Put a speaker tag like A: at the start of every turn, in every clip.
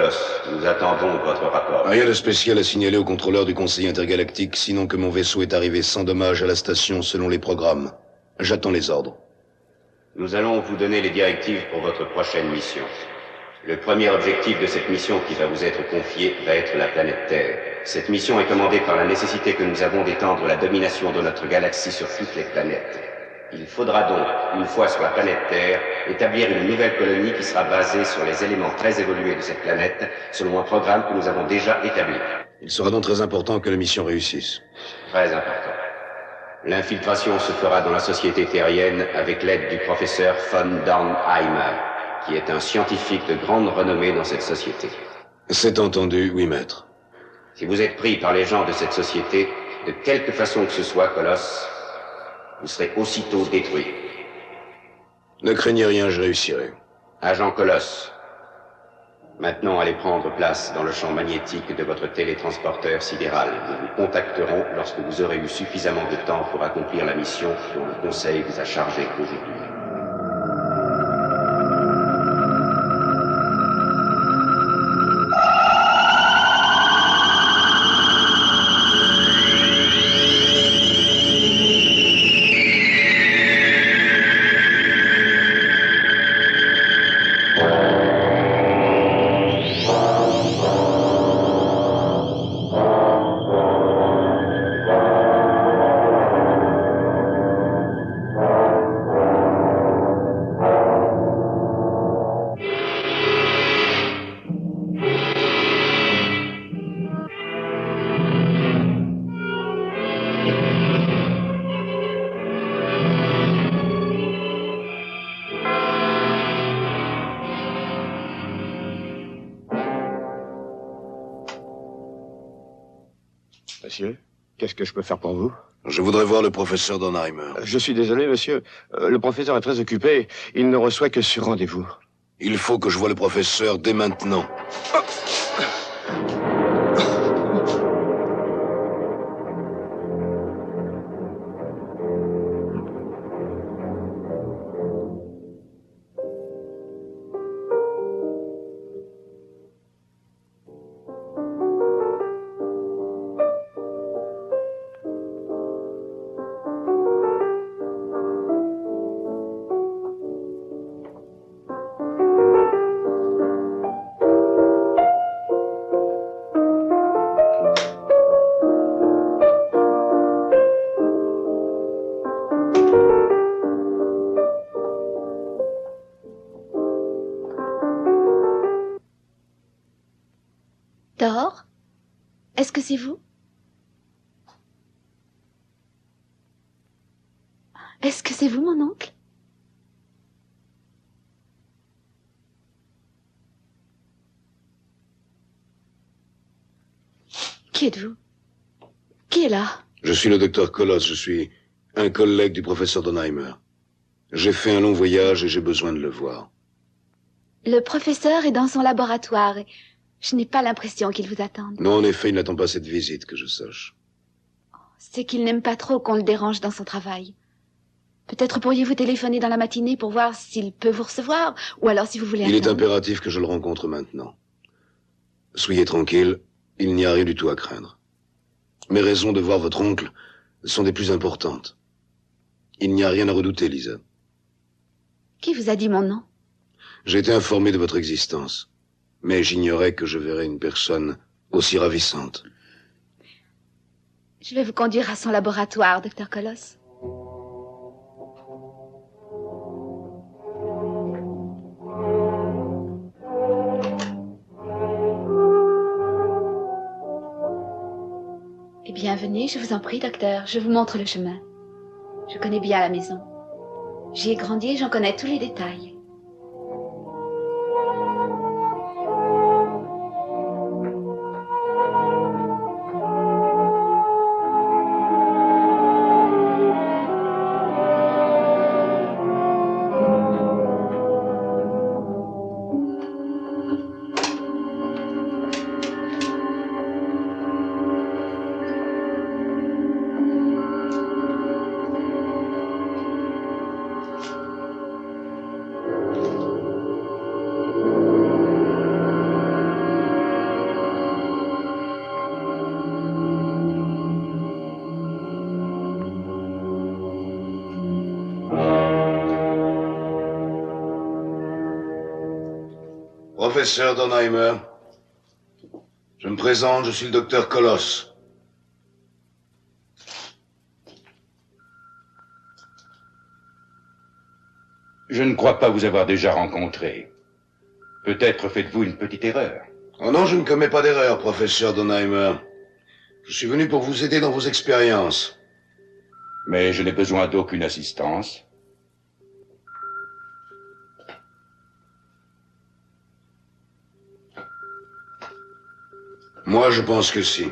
A: Colosse, nous attendons votre rapport.
B: Rien de spécial à signaler au contrôleur du Conseil intergalactique, sinon que mon vaisseau est arrivé sans dommage à la station selon les programmes. J'attends les ordres.
A: Nous allons vous donner les directives pour votre prochaine mission. Le premier objectif de cette mission qui va vous être confiée va être la planète Terre. Cette mission est commandée par la nécessité que nous avons d'étendre la domination de notre galaxie sur toutes les planètes. Il faudra donc, une fois sur la planète Terre, établir une nouvelle colonie qui sera basée sur les éléments très évolués de cette planète, selon un programme que nous avons déjà établi.
B: Il sera donc très important que la mission réussisse.
A: Très important. L'infiltration se fera dans la société terrienne avec l'aide du professeur von Dornheimer, qui est un scientifique de grande renommée dans cette société.
B: C'est entendu, oui, maître.
A: Si vous êtes pris par les gens de cette société, de quelque façon que ce soit, Colosse, vous serez aussitôt détruit.
B: Ne craignez rien, je réussirai.
A: Agent Colosse, maintenant allez prendre place dans le champ magnétique de votre télétransporteur sidéral. Nous vous contacterons lorsque vous aurez eu suffisamment de temps pour accomplir la mission dont le Conseil vous a chargé aujourd'hui.
C: Monsieur, qu'est-ce que je peux faire pour vous?
B: Je voudrais voir le professeur Dornheimer.
C: Je suis désolé, monsieur. Le professeur est très occupé. Il ne reçoit que sur rendez-vous.
B: Il faut que je voie le professeur dès maintenant.
D: Thor? Est-ce que c'est vous? Est-ce que c'est vous, mon oncle? Qui êtes-vous? Qui est là?
B: Je suis le docteur Colosse, je suis un collègue du professeur Dornheimer. J'ai fait un long voyage et j'ai besoin de le voir.
D: Le professeur est dans son laboratoire et je n'ai pas l'impression qu'il vous attende.
B: Non, en effet, il n'attend pas cette visite, que je sache.
D: C'est qu'il n'aime pas trop qu'on le dérange dans son travail. Peut-être pourriez-vous téléphoner dans la matinée pour voir s'il peut vous recevoir, ou alors si vous voulez
B: Il est
D: attendre.
B: impératif que je le rencontre maintenant. Soyez tranquille, il n'y a rien du tout à craindre. Mes raisons de voir votre oncle sont des plus importantes. Il n'y a rien à redouter, Lisa.
D: Qui vous a dit mon nom?
B: J'ai été informé de votre existence, mais j'ignorais que je verrais une personne aussi ravissante.
D: Je vais vous conduire à son laboratoire, docteur Colosse. Eh bien, venez, je vous en prie, docteur. Je vous montre le chemin. Je connais bien la maison. J'y ai grandi et j'en connais tous les détails.
B: professeur Dornheimer. Je me présente, je suis le docteur Colosse.
E: Je ne crois pas vous avoir déjà rencontré. Peut-être faites-vous une petite erreur.
B: Oh non, je ne commets pas d'erreur, professeur Dornheimer. Je suis venu pour vous aider dans vos expériences.
E: Mais je n'ai besoin d'aucune assistance.
B: Moi, je pense que si.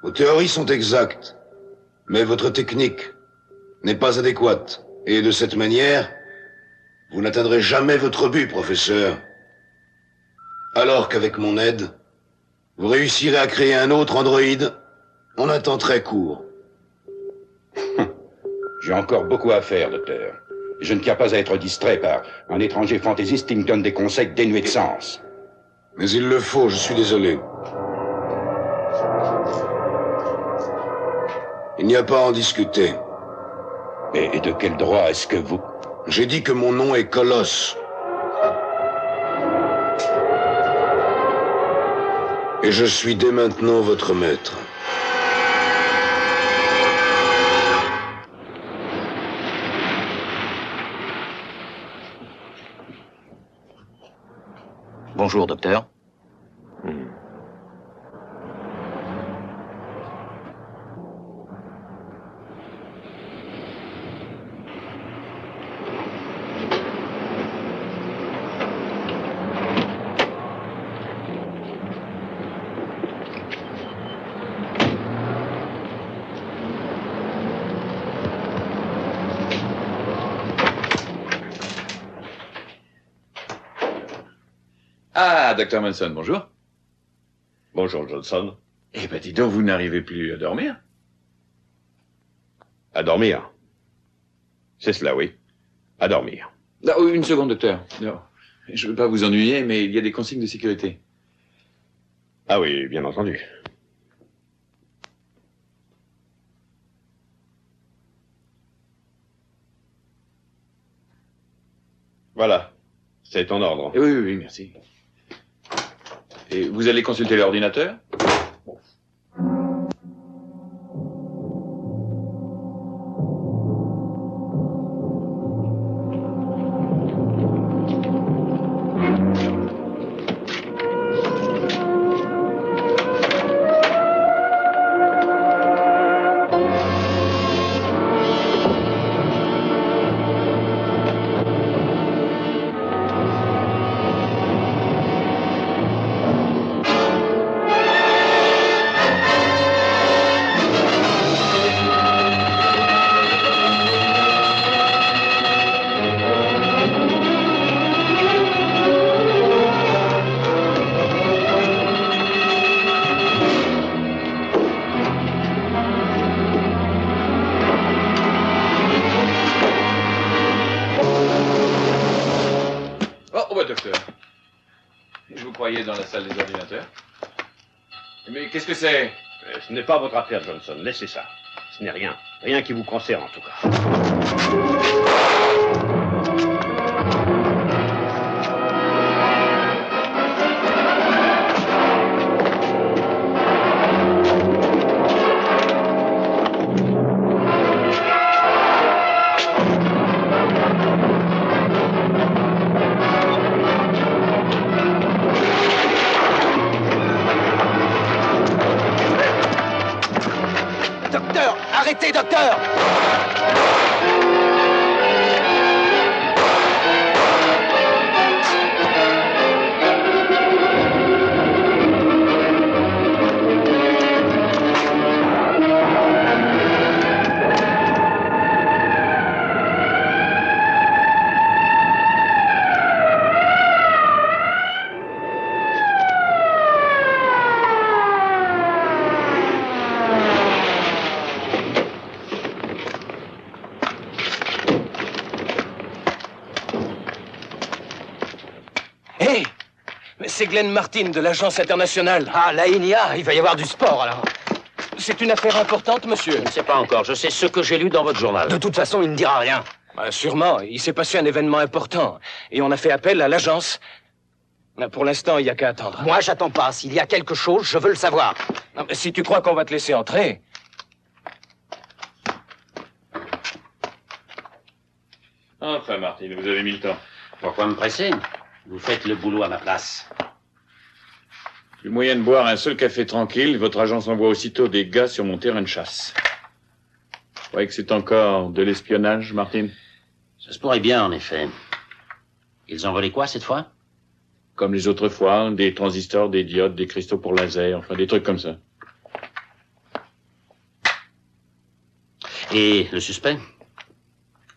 B: Vos théories sont exactes, mais votre technique n'est pas adéquate. Et de cette manière, vous n'atteindrez jamais votre but, professeur. Alors qu'avec mon aide, vous réussirez à créer un autre androïde en un temps très court.
E: J'ai encore beaucoup à faire, docteur. Et je ne tiens pas à être distrait par un étranger fantaisiste qui me donne des conseils dénués de sens.
B: Mais il le faut, je suis désolé. Il n'y a pas à en discuter.
E: Et de quel droit est-ce que vous...
B: J'ai dit que mon nom est Colosse. Et je suis dès maintenant votre maître.
F: Bonjour, docteur.
G: Ah, Dr. Manson, bonjour.
C: Bonjour, Johnson.
G: Eh ben, dis donc, vous n'arrivez plus à dormir?
C: À dormir. C'est cela, oui. À dormir.
G: Ah, oui, une seconde, docteur. Non, je veux pas vous ennuyer, mais il y a des consignes de sécurité.
C: Ah oui, bien entendu. Voilà. C'est en ordre.
G: Eh oui, oui, oui, merci. Et vous allez consulter l'ordinateur? Docteur. Je vous croyais dans la salle des ordinateurs. Mais qu'est-ce que c'est?
C: Ce n'est pas votre affaire, Johnson. Laissez ça. Ce n'est rien. Rien qui vous concerne, en tout cas.
F: Arrêtez, docteur! C'est Glenn Martin de l'Agence internationale.
H: Ah, la INIA, il va y avoir du sport, alors.
F: C'est une affaire importante, monsieur.
H: Je ne sais pas encore, je sais ce que j'ai lu dans votre journal. De toute façon, il ne dira rien.
F: Sûrement, il s'est passé un événement important. Et on a fait appel à l'Agence Pour l'instant, il n'y a qu'à attendre.
H: Moi, j'attends pas. S'il y a quelque chose, je veux le savoir.
F: Non, mais si tu crois qu'on va te laisser entrer...
G: Enfin, Martin, vous avez mis le temps.
H: Pourquoi me presser? Vous faites le boulot à ma place.
G: Plus moyen de boire un seul café tranquille, votre agence envoie aussitôt des gars sur mon terrain de chasse. Vous croyez que c'est encore de l'espionnage, Martin?
H: Ça se pourrait bien, en effet. Ils ont volé quoi, cette fois?
G: Comme les autres fois, des transistors, des diodes, des cristaux pour laser, enfin des trucs comme ça.
H: Et le suspect?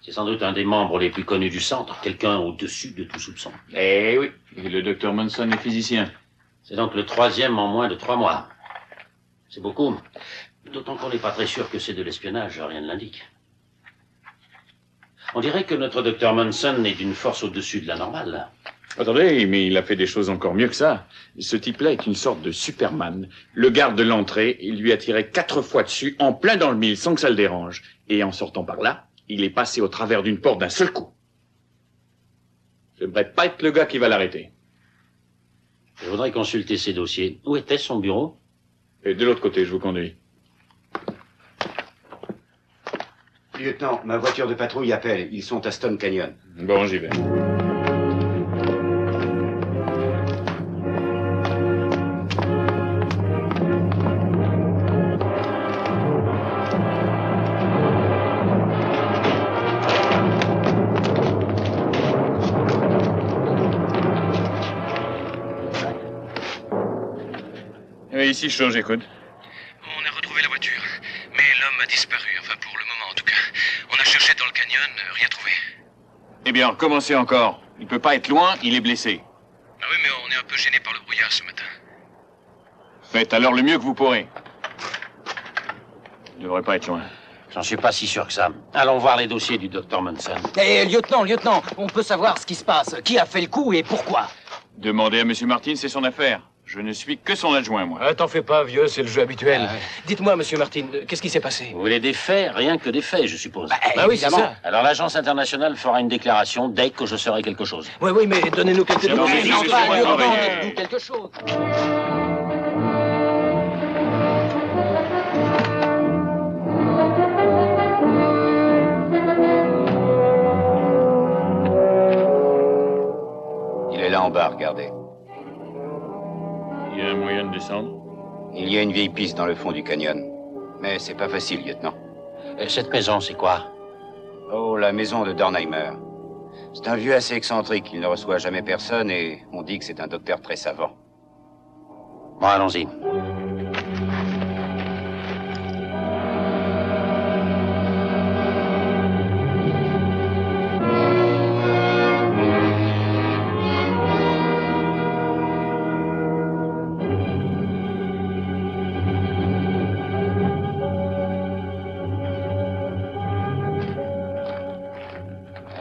H: C'est sans doute un des membres les plus connus du centre, quelqu'un au-dessus de tout soupçon.
G: Eh oui, et le docteur Monson est physicien.
H: C'est donc le 3e en moins de 3 mois. C'est beaucoup. D'autant qu'on n'est pas très sûr que c'est de l'espionnage, rien ne l'indique. On dirait que notre docteur Monson est d'une force au-dessus de la normale.
G: Attendez, mais il a fait des choses encore mieux que ça. Ce type-là est une sorte de Superman. Le garde de l'entrée, il lui a tiré 4 fois dessus, en plein dans le mille, sans que ça le dérange. Et en sortant par là, il est passé au travers d'une porte d'un seul coup. Je ne devrais pas être le gars qui va l'arrêter.
H: Je voudrais consulter ses dossiers. Où était son bureau?
G: Et de l'autre côté, je vous conduis.
A: Lieutenant, ma voiture de patrouille appelle. Ils sont à Stone Canyon.
G: Bon, j'y vais. Et ici, je j'écoute.
I: On a retrouvé la voiture, mais l'homme a disparu, enfin pour le moment en tout cas. On a cherché dans le canyon, rien trouvé.
G: Eh bien, recommencez encore. Il peut pas être loin, il est blessé.
I: Ah oui, mais on est un peu gêné par le brouillard ce matin.
G: Faites alors le mieux que vous pourrez. Il devrait pas être loin.
H: J'en suis pas si sûr que ça. Allons voir les dossiers du docteur Monson.
J: Eh, lieutenant, on peut savoir ce qui se passe. Qui a fait le coup et pourquoi?
G: Demandez à M. Martin, c'est son affaire. Je ne suis que son adjoint, moi.
F: Ah, t'en fais pas, vieux, c'est le jeu habituel. Dites-moi, monsieur Martin, qu'est-ce qui s'est passé?
H: Vous voulez des faits? Rien que des faits, je suppose.
F: Ah oui, c'est ça.
H: Alors l'agence internationale fera une déclaration dès que je saurai quelque chose.
J: Oui, mais donnez-nous quelques
G: bon,
J: détails.
G: c'est
J: Non,
G: bon,
J: pas,
G: c'est
J: lieutenant,
G: bon.
J: donnez-nous quelque chose.
A: Il est là en bas, regardez.
G: Il y a un moyen de descendre?
A: Il y a une vieille piste dans le fond du canyon. Mais c'est pas facile, lieutenant.
H: Cette maison, c'est quoi?
A: Oh, la maison de Dornheimer. C'est un vieux assez excentrique. Il ne reçoit jamais personne et on dit que c'est un docteur très savant.
H: Bon, allons-y.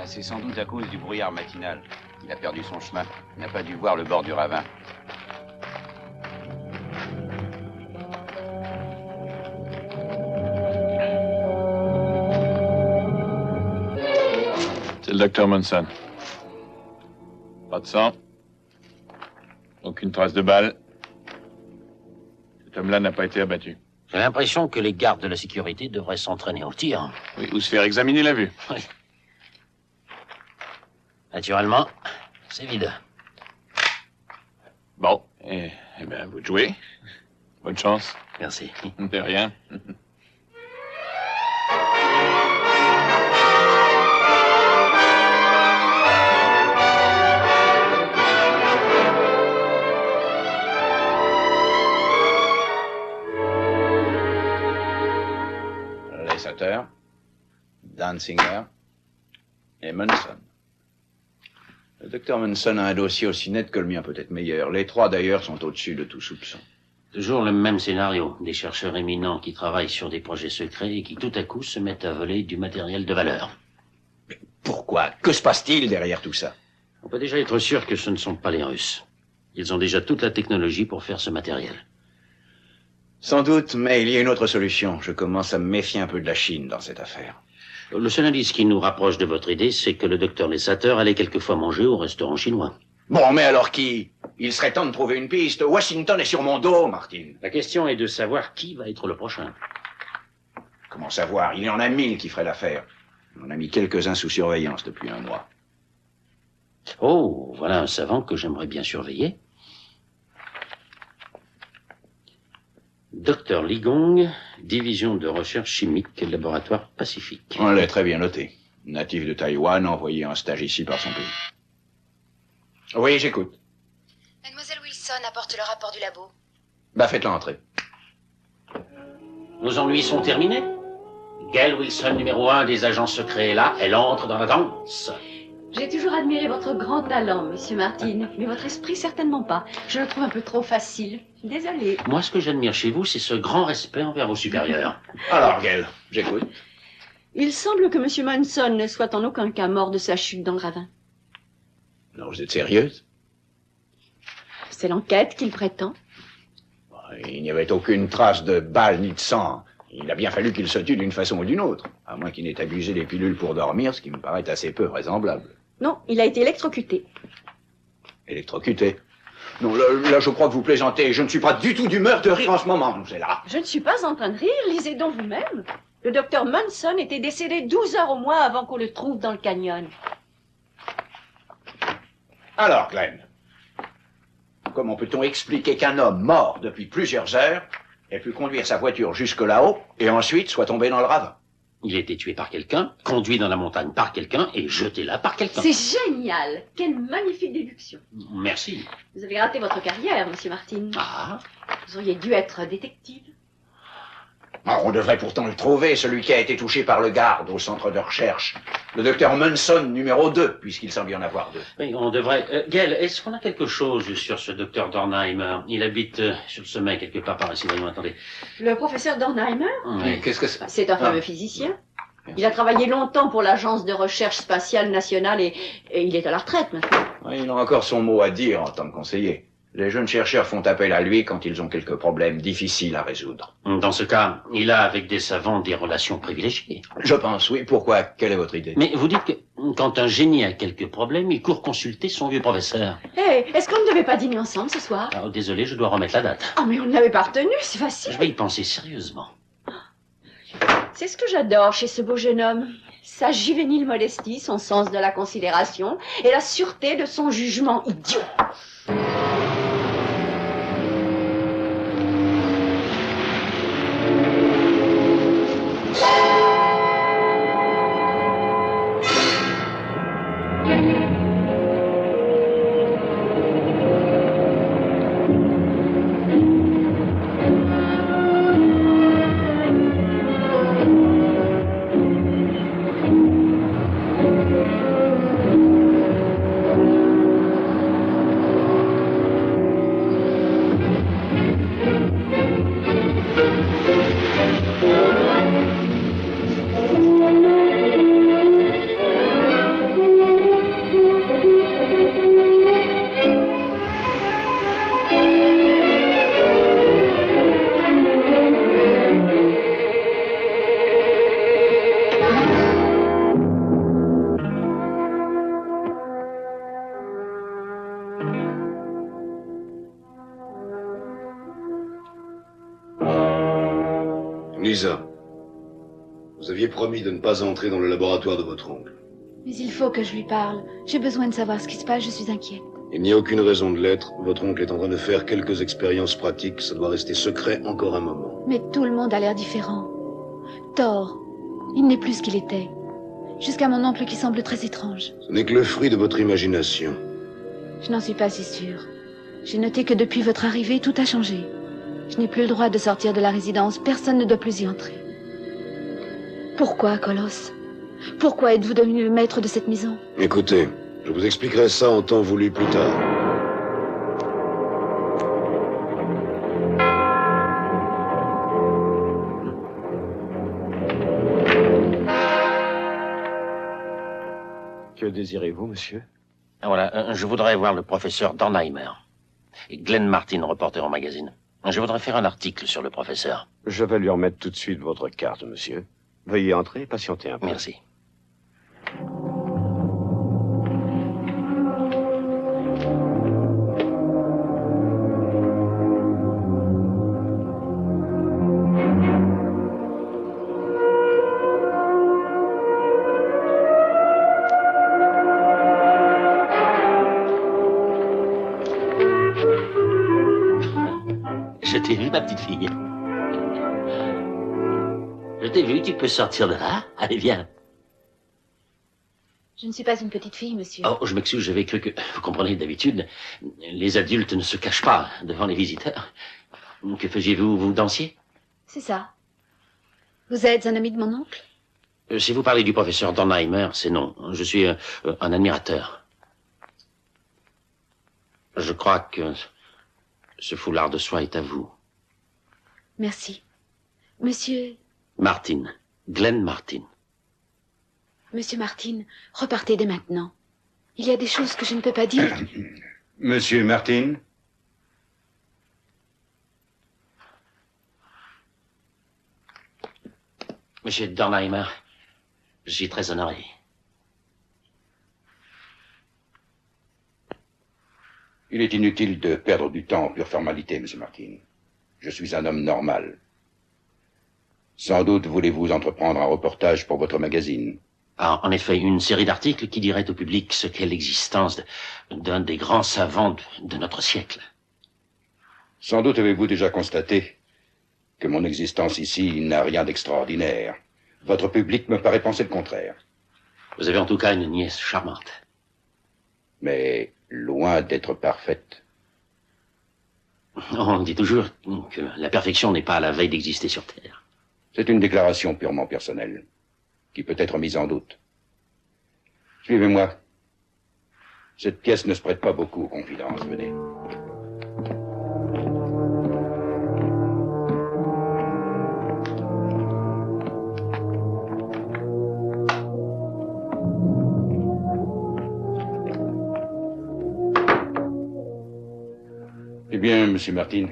A: C'est sans doute à cause du brouillard matinal. Il a perdu son chemin. Il n'a pas dû voir le bord du ravin.
G: C'est le docteur Monson. Pas de sang. Aucune trace de balle. Cet homme-là n'a pas été abattu.
H: J'ai l'impression que les gardes de la sécurité devraient s'entraîner au tir.
G: Oui, ou se faire examiner la vue.
H: Oui. Naturellement, c'est vide.
G: Bon, eh bien, vous jouez. Bonne chance.
H: Merci.
G: De rien.
K: Les Sutter, Danzinger et Monson. Le docteur Monson a un dossier aussi net que le mien, peut-être meilleur. Les trois, d'ailleurs, sont au-dessus de tout soupçon.
H: Toujours le même scénario. Des chercheurs éminents qui travaillent sur des projets secrets et qui tout à coup se mettent à voler du matériel de valeur.
K: Mais pourquoi? Que se passe-t-il derrière tout ça?
H: On peut déjà être sûr que ce ne sont pas les Russes. Ils ont déjà toute la technologie pour faire ce matériel.
K: Sans doute, mais il y a une autre solution. Je commence à me méfier un peu de la Chine dans cette affaire.
H: Le seul indice qui nous rapproche de votre idée, c'est que le docteur Lessater allait quelquefois manger au restaurant chinois.
K: Bon, mais alors qui? Il serait temps de trouver une piste. Washington est sur mon dos, Martin.
H: La question est de savoir qui va être le prochain.
K: Comment savoir? Il y en a 1000 qui feraient l'affaire. On a mis quelques-uns sous surveillance depuis 1 mois.
H: Oh, voilà un savant que j'aimerais bien surveiller. Dr Ligong, division de recherche chimique, laboratoire Pacifique.
K: On l'a très bien noté. Natif de Taïwan, envoyé en stage ici par son pays. Oui, j'écoute.
L: Mademoiselle Wilson apporte le rapport du labo.
K: Bah, faites-la entrer.
H: Nos ennuis sont terminés. Gail Wilson, numéro 1 des agents secrets, est là. Elle entre dans la danse.
M: J'ai toujours admiré votre grand talent, Monsieur Martin, mais votre esprit certainement pas. Je le trouve un peu trop facile. Désolée.
H: Moi, ce que j'admire chez vous, c'est ce grand respect envers vos supérieurs.
K: Alors, Gail, j'écoute.
M: Il semble que Monsieur Manson ne soit en aucun cas mort de sa chute dans le ravin.
K: Non, vous êtes sérieuse?
M: C'est l'enquête qu'il prétend.
K: Il n'y avait aucune trace de balle ni de sang. Il a bien fallu qu'il se tue d'une façon ou d'une autre. À moins qu'il n'ait abusé des pilules pour dormir, ce qui me paraît assez peu vraisemblable.
M: Non, il a été électrocuté.
K: Électrocuté? Non, là, je crois que vous plaisantez. Je ne suis pas du tout d'humeur de rire en ce moment, nous, c'est là.
M: Je ne suis pas en train de rire, lisez donc vous-même. Le docteur Manson était décédé 12 heures au moins avant qu'on le trouve dans le canyon.
K: Alors, Glenn, comment peut-on expliquer qu'un homme mort depuis plusieurs heures ait pu conduire sa voiture jusque là-haut et ensuite soit tombé dans le ravin?
H: Il a été tué par quelqu'un, conduit dans la montagne par quelqu'un et jeté là par quelqu'un.
M: C'est génial! Quelle magnifique déduction.
H: Merci.
M: Vous avez raté votre carrière, Monsieur Martin.
H: Ah.
M: Vous auriez dû être détective.
K: On devrait pourtant le trouver, celui qui a été touché par le garde au centre de recherche. Le docteur Manson, numéro 2, puisqu'il semble y en avoir 2.
H: Oui, on devrait... Gail, est-ce qu'on a quelque chose sur ce docteur Dornheimer? Il habite sur le sommet, quelque part par ici. Voyons, attendez.
M: Le professeur Dornheimer?
H: Oui.
K: Qu'est-ce que c'est?
M: C'est un fameux physicien. Il a travaillé longtemps pour l'Agence de recherche spatiale nationale et il est à la retraite maintenant.
K: Oui, il a encore son mot à dire en tant que conseiller. Les jeunes chercheurs font appel à lui quand ils ont quelques problèmes difficiles à résoudre.
H: Dans ce cas, il a avec des savants des relations privilégiées.
K: Je pense, oui. Pourquoi? Quelle est votre idée?
H: Mais vous dites que quand un génie a quelques problèmes, il court consulter son vieux professeur.
M: Hé, est-ce qu'on ne devait pas dîner ensemble ce soir?
H: Alors, désolé, je dois remettre la date.
M: Oh, mais on ne l'avait pas retenu, c'est facile.
H: Je vais y penser sérieusement.
M: C'est ce que j'adore chez ce beau jeune homme. Sa juvénile modestie, son sens de la considération et la sûreté de son jugement idiot.
B: Lisa, vous aviez promis de ne pas entrer dans le laboratoire de votre oncle.
D: Mais il faut que je lui parle. J'ai besoin de savoir ce qui se passe, je suis inquiète.
B: Il n'y a aucune raison de l'être. Votre oncle est en train de faire quelques expériences pratiques. Ça doit rester secret encore un moment.
D: Mais tout le monde a l'air différent. Thor, il n'est plus ce qu'il était. Jusqu'à mon oncle qui semble très étrange.
B: Ce n'est que le fruit de votre imagination.
D: Je n'en suis pas si sûre. J'ai noté que depuis votre arrivée, tout a changé. Je n'ai plus le droit de sortir de la résidence. Personne ne doit plus y entrer. Pourquoi, Colosse? Pourquoi êtes-vous devenu le maître de cette maison?
B: Écoutez, je vous expliquerai ça en temps voulu plus tard.
C: Que désirez-vous, monsieur?
H: Voilà, je voudrais voir le professeur Dornheimer. Et Glenn Martin, reporter en magazine. Je voudrais faire un article sur le professeur.
C: Je vais lui remettre tout de suite votre carte, monsieur. Veuillez entrer et patienter un peu.
H: Merci. Je t'ai vu, ma petite fille. Je t'ai vu, tu peux sortir de là. Allez, viens.
D: Je ne suis pas une petite fille, monsieur.
H: Oh, je m'excuse, j'avais cru que... Vous comprenez, d'habitude, les adultes ne se cachent pas devant les visiteurs. Que faisiez-vous? Vous dansiez?
D: C'est ça. Vous êtes un ami de mon oncle?
H: Si vous parlez du professeur Dornheimer, c'est non. Je suis un admirateur. Je crois que ce foulard de soie est à vous.
D: Merci. Monsieur...
H: Martin. Glenn Martin.
D: Monsieur Martin, repartez dès maintenant. Il y a des choses que je ne peux pas dire.
E: Monsieur Martin?
H: Monsieur Dornheimer, je suis très honoré.
E: Il est inutile de perdre du temps en pure formalité, monsieur Martin. Je suis un homme normal. Sans doute voulez-vous entreprendre un reportage pour votre magazine.
H: Ah, en effet, une série d'articles qui dirait au public ce qu'est l'existence d'un des grands savants de notre siècle.
E: Sans doute avez-vous déjà constaté que mon existence ici n'a rien d'extraordinaire. Votre public me paraît penser le contraire.
H: Vous avez en tout cas une nièce charmante.
E: Mais loin d'être parfaite.
H: On dit toujours que la perfection n'est pas à la veille d'exister sur Terre.
E: C'est une déclaration purement personnelle, qui peut être mise en doute. Suivez-moi. Cette pièce ne se prête pas beaucoup aux confidences, venez. Eh bien, monsieur Martin,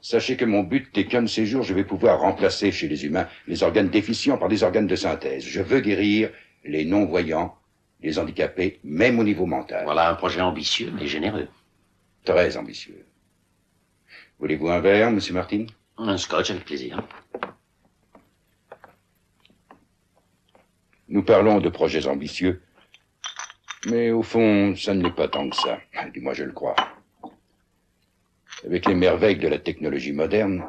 E: sachez que mon but est qu'un de ces jours, je vais pouvoir remplacer chez les humains les organes déficients par des organes de synthèse. Je veux guérir les non-voyants, les handicapés, même au niveau mental.
H: Voilà un projet ambitieux, mais généreux.
E: Très ambitieux. Voulez-vous un verre, monsieur Martin?
H: Un scotch, avec plaisir.
E: Nous parlons de projets ambitieux, mais au fond, ça ne l'est pas tant que ça. Du moins, je le crois. Avec les merveilles de la technologie moderne,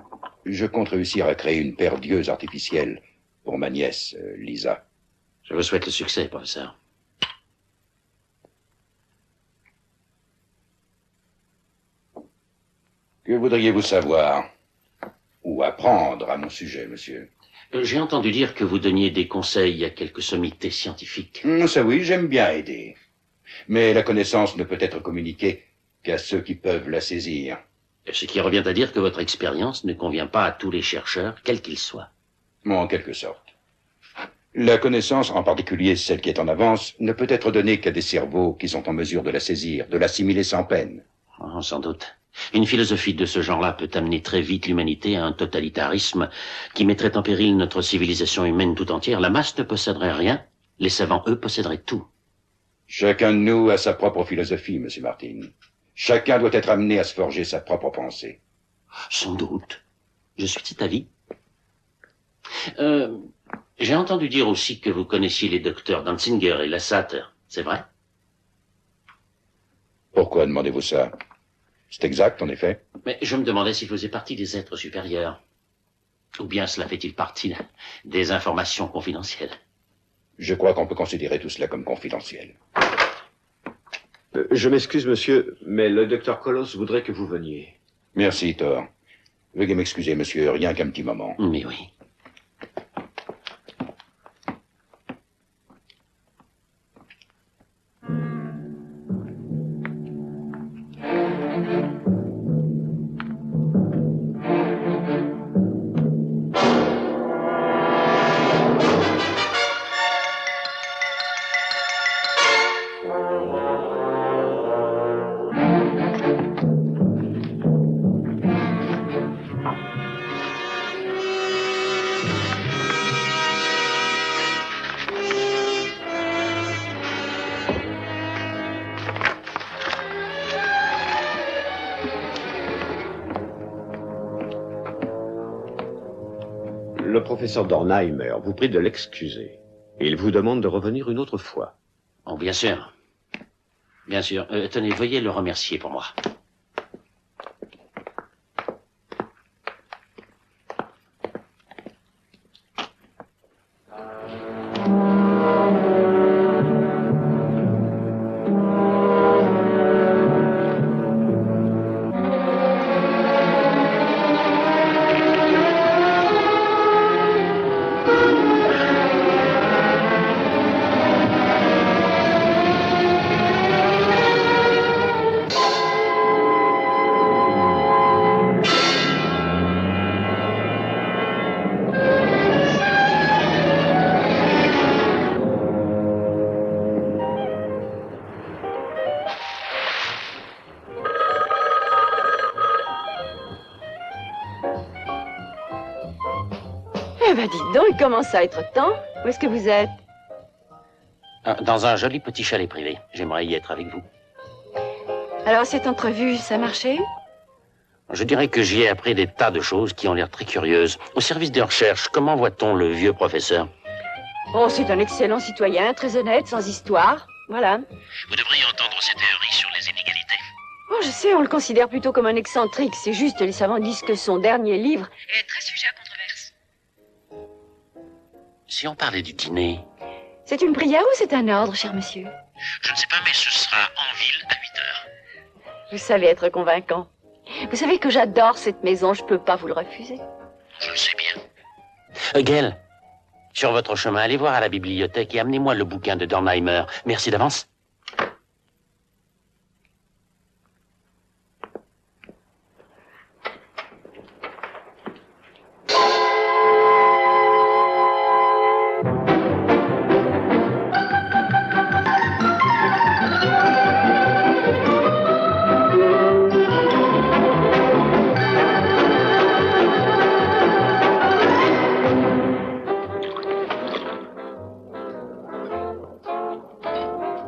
E: je compte réussir à créer une paire d'yeux artificielle pour ma nièce, Lisa.
H: Je vous souhaite le succès, professeur.
E: Que voudriez-vous savoir ou apprendre à mon sujet, monsieur?
H: J'ai entendu dire que vous donniez des conseils à quelques sommités scientifiques.
E: Ça oui, j'aime bien aider. Mais la connaissance ne peut être communiquée qu'à ceux qui peuvent la saisir.
H: Ce qui revient à dire que votre expérience ne convient pas à tous les chercheurs, quels qu'ils soient.
E: En quelque sorte. La connaissance, en particulier celle qui est en avance, ne peut être donnée qu'à des cerveaux qui sont en mesure de la saisir, de l'assimiler sans peine.
H: Oh, sans doute. Une philosophie de ce genre-là peut amener très vite l'humanité à un totalitarisme qui mettrait en péril notre civilisation humaine tout entière. La masse ne posséderait rien, les savants, eux, posséderaient tout.
E: Chacun de nous a sa propre philosophie, monsieur Martin. Chacun doit être amené à se forger sa propre pensée.
H: Sans doute. Je suis de cet avis. J'ai entendu dire aussi que vous connaissiez les docteurs Danzinger et Lassater. C'est vrai?
E: Pourquoi demandez-vous ça? C'est exact, en effet.
H: Mais je me demandais s'ils faisaient partie des êtres supérieurs. Ou bien cela fait-il partie des informations confidentielles?
E: Je crois qu'on peut considérer tout cela comme confidentiel.
C: Je m'excuse, monsieur, mais le docteur Colosse voudrait que vous veniez.
E: Merci, Thor. Veuillez m'excuser, monsieur, rien qu'un petit moment.
H: Mais oui.
C: Le professeur Dornheimer vous prie de l'excuser. Et il vous demande de revenir une autre fois.
H: Oh, bien sûr. Bien sûr. Tenez, veuillez le remercier pour moi.
M: Eh ben, dites donc, il commence à être temps. Où est-ce que vous êtes?
H: Dans un joli petit chalet privé. J'aimerais y être avec vous.
M: Alors, cette entrevue, ça a marché?
H: Je dirais que j'y ai appris des tas de choses qui ont l'air très curieuses. Au service des recherches, comment voit-on le vieux professeur?
M: Oh, c'est un excellent citoyen, très honnête, sans histoire. Voilà.
H: Vous devriez entendre ses théories sur les inégalités.
M: Oh, je sais, on le considère plutôt comme un excentrique. C'est juste, les savants disent que son dernier livre
L: est très sujet à controverse.
H: Si on parlait du dîner...
M: C'est une prière ou c'est un ordre, cher monsieur?
H: Je ne sais pas, mais ce sera en ville à 8 heures.
M: Vous savez être convaincant. Vous savez que j'adore cette maison, je peux pas vous le refuser.
H: Je le sais bien. Gail, sur votre chemin, allez voir à la bibliothèque et amenez-moi le bouquin de Dornheimer. Merci d'avance.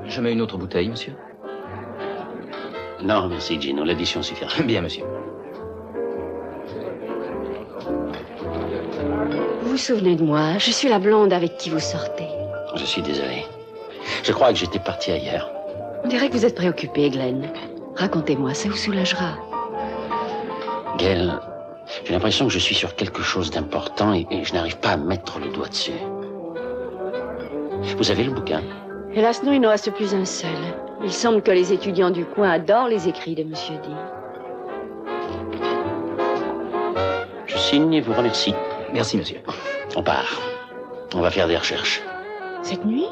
J: Je mets une autre bouteille, monsieur.
H: Non, merci, Gino. L'addition suffira.
J: Bien, monsieur.
M: Vous vous souvenez de moi? Je suis la blonde avec qui vous sortez.
H: Je suis désolé. Je crois que j'étais parti ailleurs.
M: On dirait que vous êtes préoccupé, Glenn. Racontez-moi, ça vous soulagera.
H: Gail, j'ai l'impression que je suis sur quelque chose d'important et je n'arrive pas à mettre le doigt dessus. Vous avez le bouquin?
M: Hélas, non, il ne reste plus un seul. Il semble que les étudiants du coin adorent les écrits de Monsieur D.
H: Je signe et vous remercie.
J: Merci, monsieur.
H: On part. On va faire des recherches.
M: Cette nuit?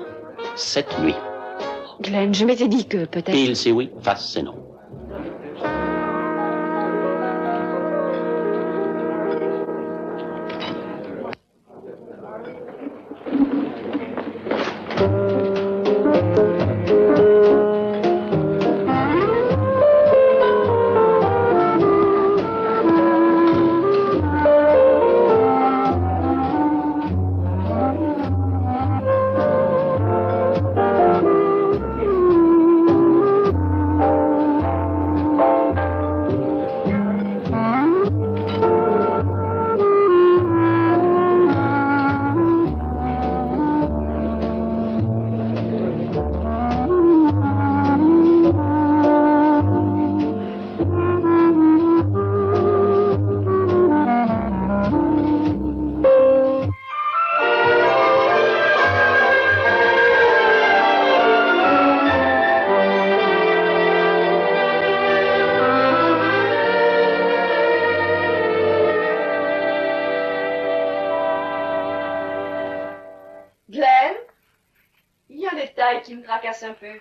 H: Cette nuit.
M: Glenn, je m'étais dit que peut-être...
H: Pile, c'est oui. Face, c'est non.
M: Qui me tracasse un peu.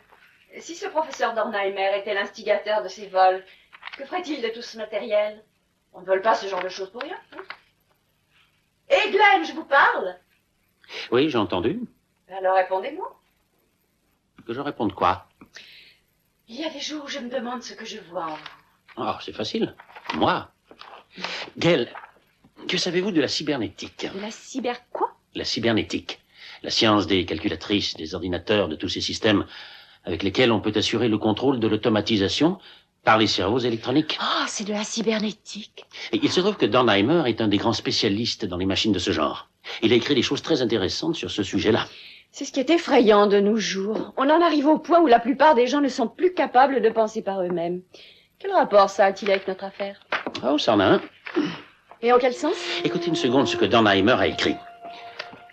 M: Si ce professeur Dornheimer était l'instigateur de ces vols, que ferait-il de tout ce matériel? On ne vole pas ce genre de choses pour rien. Hein? Hé, Glenn, je vous parle?
H: Oui, j'ai entendu.
M: Alors répondez-moi.
H: Que je réponde quoi?
M: Il y a des jours où je me demande ce que je vois en vous.
H: Oh, c'est facile. Moi? Gail, que savez-vous de la cybernétique?
M: De la cyber quoi?
H: La cybernétique. La science des calculatrices, des ordinateurs, de tous ces systèmes avec lesquels on peut assurer le contrôle de l'automatisation par les cerveaux électroniques.
M: Oh, c'est de la cybernétique.
H: Et il se trouve que Dornheimer est un des grands spécialistes dans les machines de ce genre. Il a écrit des choses très intéressantes sur ce sujet-là.
M: C'est ce qui est effrayant de nos jours. On en arrive au point où la plupart des gens ne sont plus capables de penser par eux-mêmes. Quel rapport ça a-t-il avec notre affaire?
H: Oh, ça en a un.
M: Et en quel sens?
H: Écoutez une seconde ce que Dornheimer a écrit.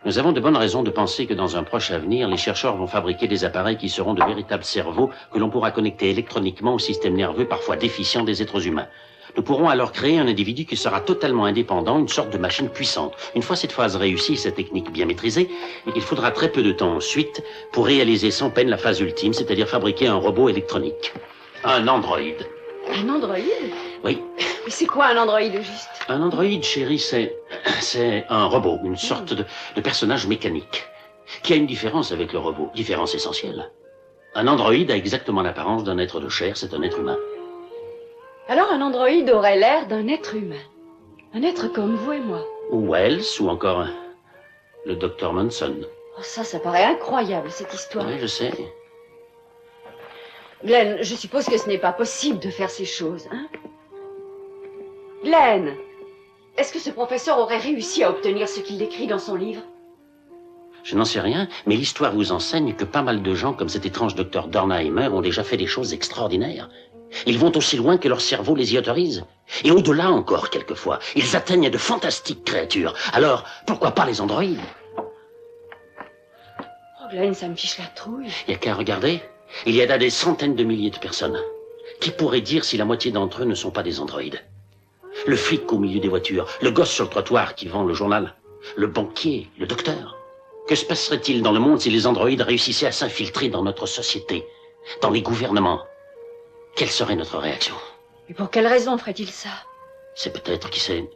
H: Nous avons de bonnes raisons de penser que dans un proche avenir, les chercheurs vont fabriquer des appareils qui seront de véritables cerveaux que l'on pourra connecter électroniquement au système nerveux parfois déficient des êtres humains. Nous pourrons alors créer un individu qui sera totalement indépendant, une sorte de machine puissante. Une fois cette phase réussie, cette technique bien maîtrisée, il faudra très peu de temps ensuite pour réaliser sans peine la phase ultime, c'est-à-dire fabriquer un robot électronique. Un androïde.
M: Un androïde?
H: Oui.
M: Mais c'est quoi un androïde, juste?
H: Un androïde, chérie, c'est un robot, une sorte de personnage mécanique, qui a une différence avec le robot, différence essentielle. Un androïde a exactement l'apparence d'un être de chair, c'est un être humain.
M: Alors un androïde aurait l'air d'un être humain. Un être comme vous et moi.
H: Ou Wells, ou encore le docteur Manson.
M: Oh, ça paraît incroyable, cette histoire.
H: Oui, je sais.
M: Glenn, je suppose que ce n'est pas possible de faire ces choses, hein? Glenn, est-ce que ce professeur aurait réussi à obtenir ce qu'il décrit dans son livre?
H: Je n'en sais rien, mais l'histoire vous enseigne que pas mal de gens, comme cet étrange docteur Dornheimer, ont déjà fait des choses extraordinaires. Ils vont aussi loin que leur cerveau les y autorise. Et au-delà encore, quelquefois. Ils atteignent de fantastiques créatures. Alors, pourquoi pas les androïdes?
M: Oh, Glenn, ça me fiche la trouille.
H: Il n'y a qu'à regarder. Il y a là des centaines de milliers de personnes. Qui pourrait dire si la moitié d'entre eux ne sont pas des androïdes? Le flic au milieu des voitures, le gosse sur le trottoir qui vend le journal, le banquier, le docteur. Que se passerait-il dans le monde si les androïdes réussissaient à s'infiltrer dans notre société, dans les gouvernements? Quelle serait notre réaction?
M: Et pour quelle raison ferait-il ça?
H: C'est peut-être, qui sait,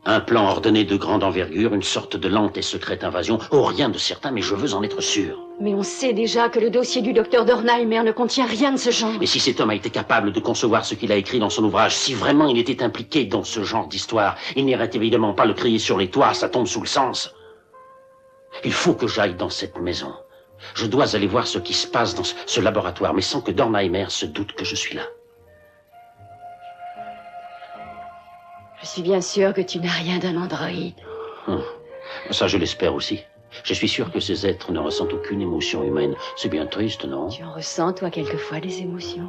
H: un plan ordonné de grande envergure, une sorte de lente et secrète invasion. Oh, rien de certain, mais je veux en être sûr.
M: Mais on sait déjà que le dossier du docteur Dornheimer ne contient rien de ce genre.
H: Et si cet homme a été capable de concevoir ce qu'il a écrit dans son ouvrage, si vraiment il était impliqué dans ce genre d'histoire, il n'irait évidemment pas le crier sur les toits, ça tombe sous le sens. Il faut que j'aille dans cette maison. Je dois aller voir ce qui se passe dans ce laboratoire, mais sans que Dornheimer se doute que je suis là.
M: Je suis bien sûr que tu n'as rien d'un androïde.
H: Ça, je l'espère aussi. Je suis sûr que ces êtres ne ressentent aucune émotion humaine. C'est bien triste, non?
M: Tu en ressens, toi, quelquefois, des émotions?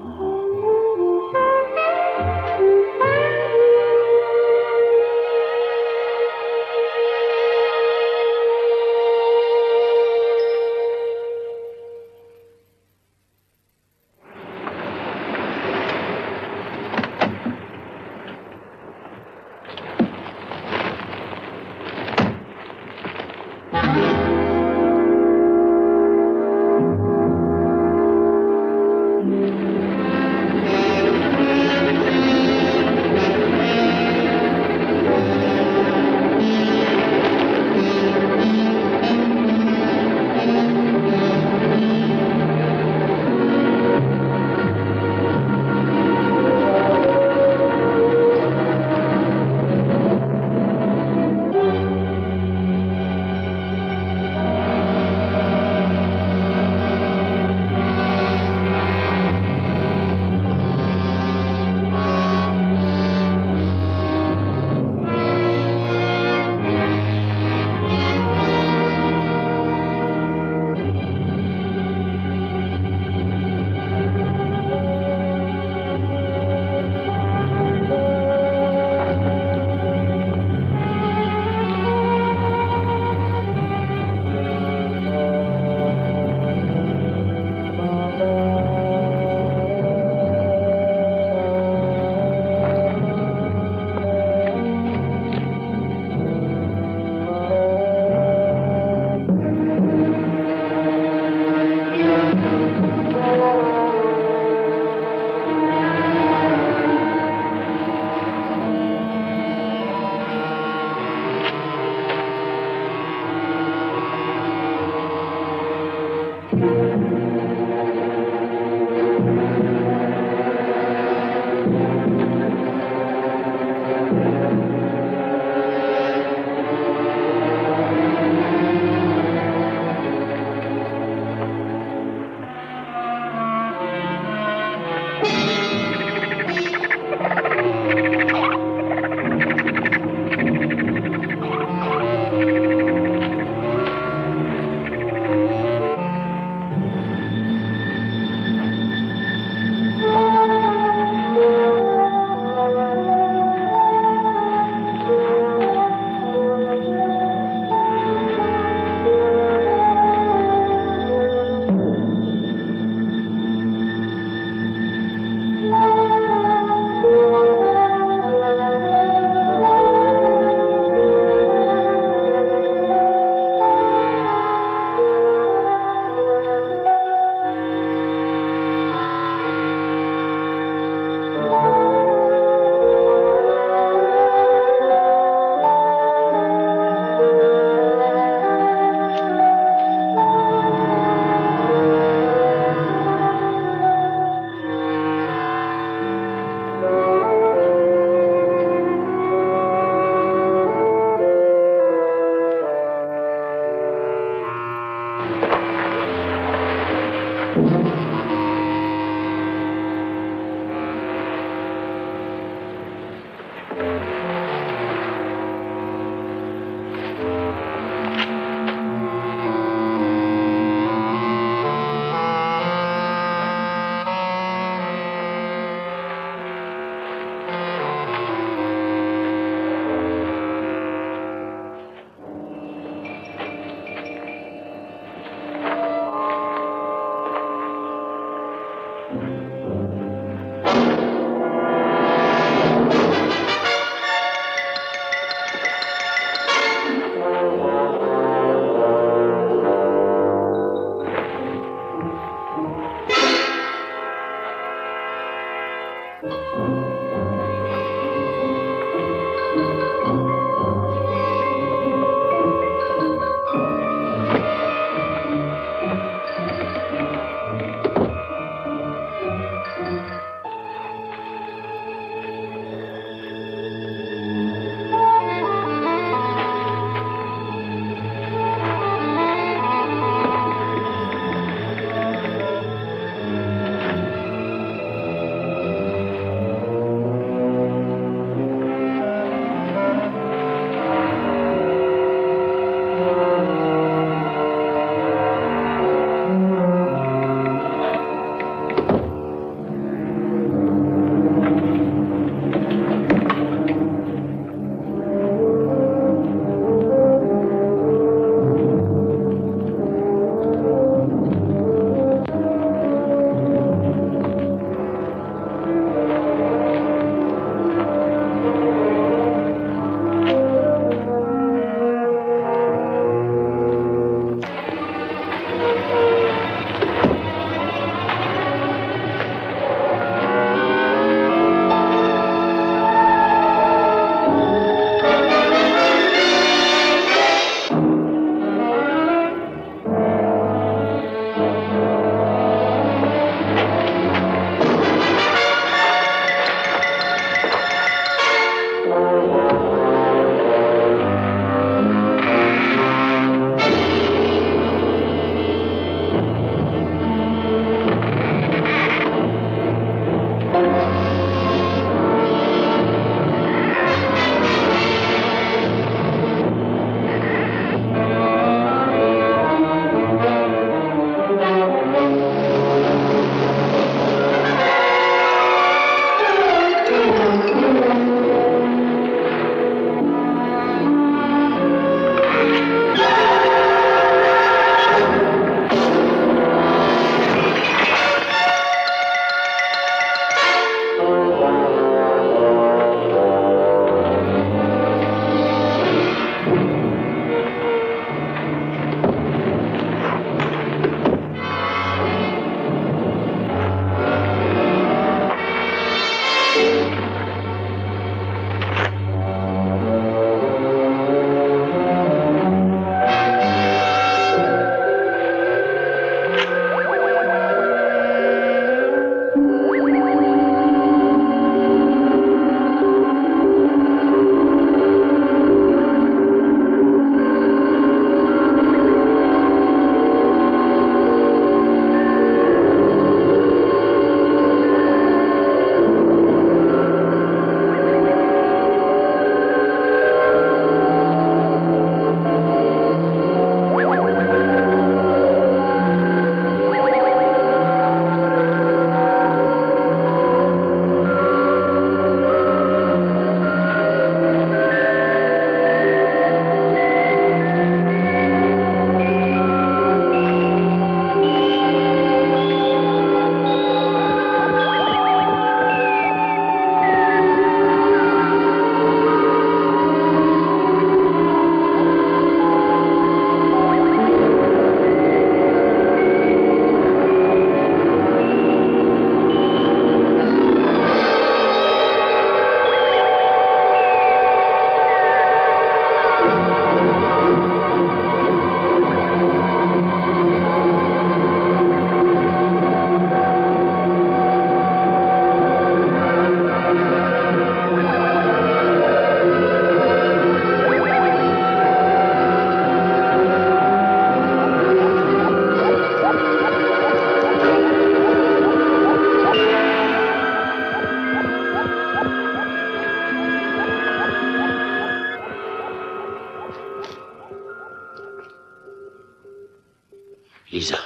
H: Lisa,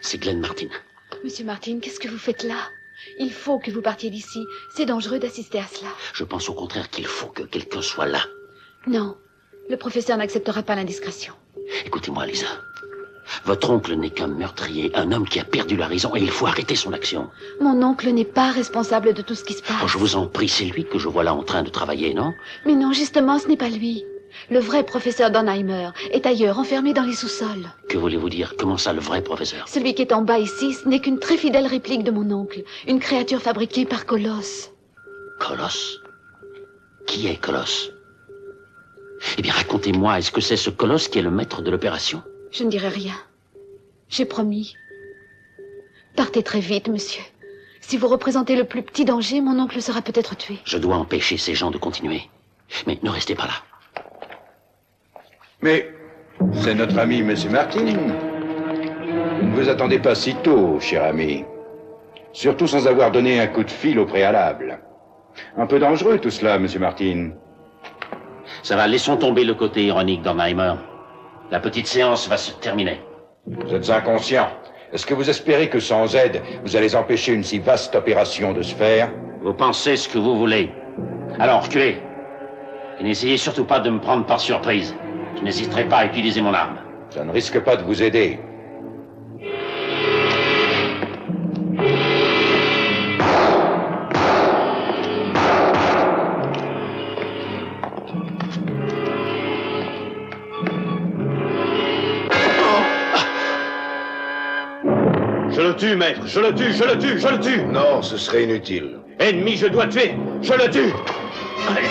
H: c'est Glenn Martin.
D: Monsieur Martin, qu'est-ce que vous faites là? Il faut que vous partiez d'ici. C'est dangereux d'assister à cela.
H: Je pense au contraire qu'il faut que quelqu'un soit là.
D: Non, le professeur n'acceptera pas l'indiscrétion.
H: Écoutez-moi, Lisa. Votre oncle n'est qu'un meurtrier, un homme qui a perdu la raison, et il faut arrêter son action.
D: Mon oncle n'est pas responsable de tout ce qui se passe.
H: Oh, je vous en prie, c'est lui que je vois là en train de travailler, non?
D: Mais non, justement, ce n'est pas lui. Le vrai professeur Dornheimer est ailleurs, enfermé dans les sous-sols.
H: Que voulez-vous dire? Comment ça, le vrai professeur?
D: Celui qui est en bas ici, ce n'est qu'une très fidèle réplique de mon oncle. Une créature fabriquée par Colosse.
H: Colosse? Qui est Colosse? Eh bien, racontez-moi, est-ce que c'est ce Colosse qui est le maître de l'opération?
D: Je ne dirai rien. J'ai promis. Partez très vite, monsieur. Si vous représentez le plus petit danger, mon oncle sera peut-être tué.
H: Je dois empêcher ces gens de continuer. Mais ne restez pas là.
E: Mais c'est notre ami, M. Martin. Vous ne vous attendez pas si tôt, cher ami. Surtout sans avoir donné un coup de fil au préalable. Un peu dangereux tout cela, M. Martin.
H: Ça va, laissons tomber le côté ironique d'Ornheimer. La petite séance va se terminer.
E: Vous êtes inconscient. Est-ce que vous espérez que sans aide, vous allez empêcher une si vaste opération de se faire?
H: Vous pensez ce que vous voulez. Alors, reculez. Et n'essayez surtout pas de me prendre par surprise. Je n'hésiterai pas à utiliser mon arme.
E: Ça ne risque pas de vous aider.
G: Je le tue, maître. Je le tue, je le tue, je le tue.
B: Non, ce serait inutile.
G: Ennemi, je dois tuer. Je le tue. Allez.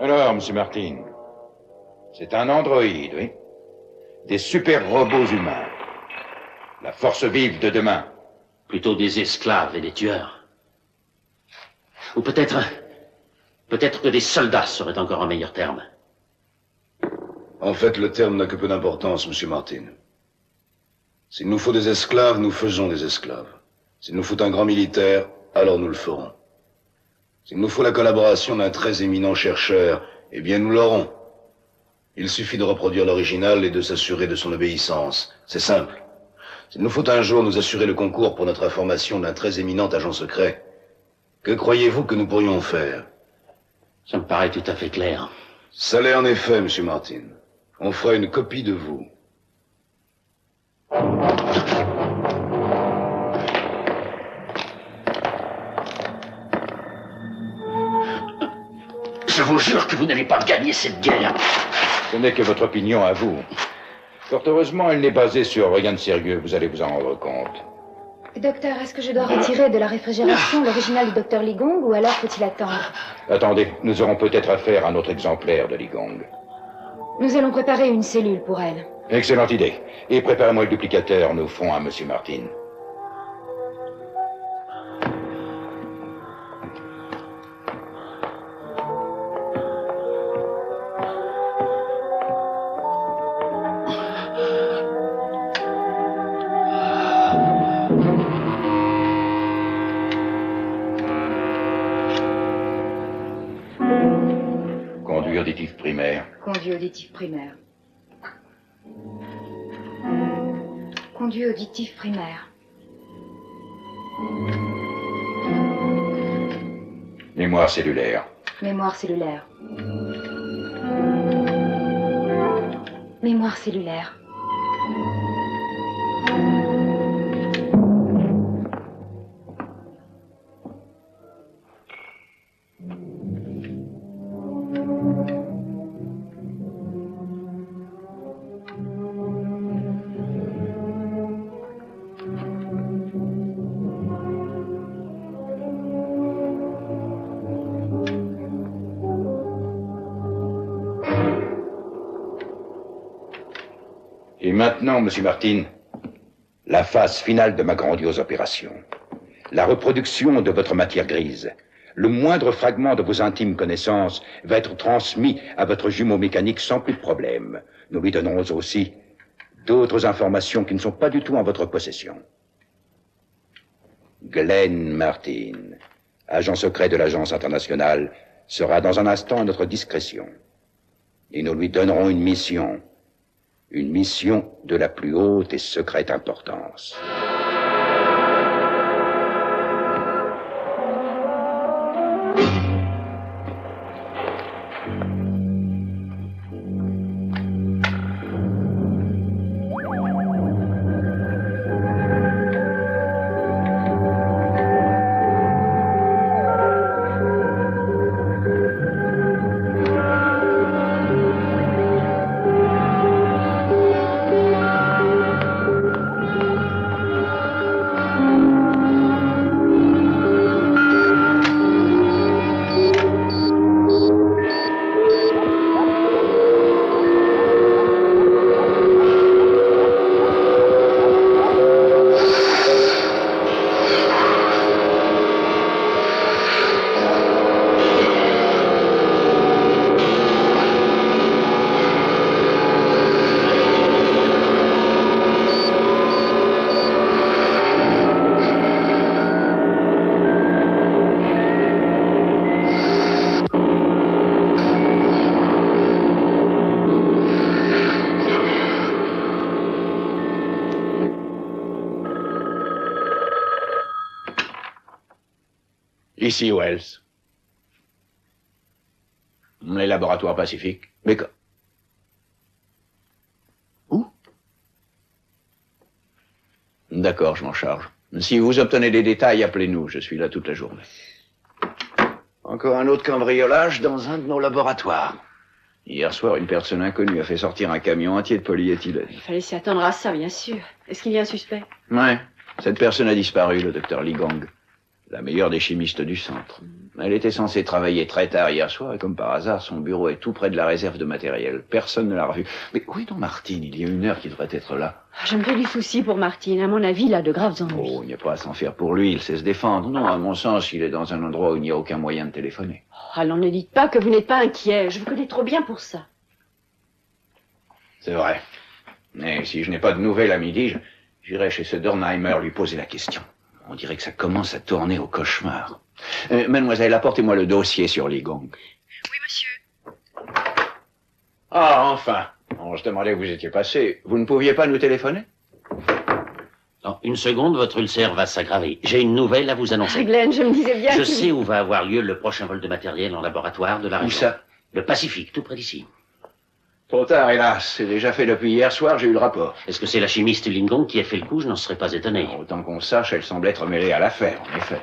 E: Alors, M. Martin, c'est un androïde, oui? Des super robots humains. La force vive de demain.
H: Plutôt des esclaves et des tueurs. Ou peut-être que des soldats seraient encore un meilleur terme.
B: En fait, le terme n'a que peu d'importance, Monsieur Martin. S'il nous faut des esclaves, nous faisons des esclaves. S'il nous faut un grand militaire, alors nous le ferons. S'il nous faut la collaboration d'un très éminent chercheur, eh bien nous l'aurons. Il suffit de reproduire l'original et de s'assurer de son obéissance. C'est simple. S'il nous faut un jour nous assurer le concours pour notre information d'un très éminent agent secret, que croyez-vous que nous pourrions faire?
H: Ça me paraît tout à fait clair.
B: Ça l'est en effet, Monsieur Martin. On fera une copie de vous.
H: Je vous jure que vous n'allez pas gagner cette guerre.
E: Ce n'est que votre opinion à vous. Fort heureusement, elle n'est basée sur rien de sérieux, vous allez vous en rendre compte.
D: Docteur, est-ce que je dois retirer de la réfrigération l'original du docteur Ligong ou alors faut-il attendre?
E: Attendez, nous aurons peut-être affaire à un autre exemplaire de Ligong.
D: Nous allons préparer une cellule pour elle.
E: Excellente idée. Et préparez-moi le duplicateur, nous ferons à Monsieur Martin. Conduit auditif primaire.
D: Conduit auditif primaire. Conduit auditif primaire.
E: Mémoire cellulaire.
D: Mémoire cellulaire. Mémoire cellulaire.
E: Et maintenant, Monsieur Martin, la phase finale de ma grandiose opération. La reproduction de votre matière grise. Le moindre fragment de vos intimes connaissances va être transmis à votre jumeau mécanique sans plus de problème. Nous lui donnerons aussi d'autres informations qui ne sont pas du tout en votre possession. Glenn Martin, agent secret de l'Agence internationale, sera dans un instant à notre discrétion. Et nous lui donnerons une mission de la plus haute et secrète importance.
K: Ici, Wells. Les laboratoires pacifiques. Mais où? D'accord, je m'en charge. Si vous obtenez des détails, appelez-nous. Je suis là toute la journée.
J: Encore un autre cambriolage dans un de nos laboratoires.
K: Hier soir, une personne inconnue a fait sortir un camion entier de polyéthylène.
M: Il fallait s'y attendre à ça, bien sûr. Est-ce qu'il y a un suspect?
K: Ouais. Cette personne a disparu, le docteur Ligong. La meilleure des chimistes du centre. Elle était censée travailler très tard hier soir, et comme par hasard, son bureau est tout près de la réserve de matériel. Personne ne l'a revue. Mais où est donc Martine? Il y a 1 heure qu'il devrait être là.
M: Je me fais du souci pour Martine. À mon avis, il a de graves ennuis.
K: Oh, il n'y a pas à s'en faire pour lui, il sait se défendre. Non, à mon sens, il est dans un endroit où il n'y a aucun moyen de téléphoner.
M: Oh, alors ne dites pas que vous n'êtes pas inquiet. Je vous connais trop bien pour ça.
K: C'est vrai. Mais si je n'ai pas de nouvelles à midi, j'irai chez ce Dornheimer lui poser la question. On dirait que ça commence à tourner au cauchemar. Mademoiselle, apportez-moi le dossier sur Li Gong.
L: Oui, monsieur.
K: Ah, enfin. On se demandait où vous étiez passé. Vous ne pouviez pas nous téléphoner?
H: Dans 1 seconde, votre ulcère va s'aggraver. J'ai une nouvelle à vous annoncer.
M: Glenn, je me disais bien
H: Je sais où va avoir lieu le prochain vol de matériel en laboratoire de la région.
K: Où ça?
H: Le Pacifique, tout près d'ici.
K: Trop tard, hélas. C'est déjà fait depuis hier soir, j'ai eu le rapport.
H: Est-ce que c'est la chimiste Li Gong qui a fait le coup? Je n'en serais pas étonné.
K: Autant qu'on sache, elle semble être mêlée à l'affaire, en effet.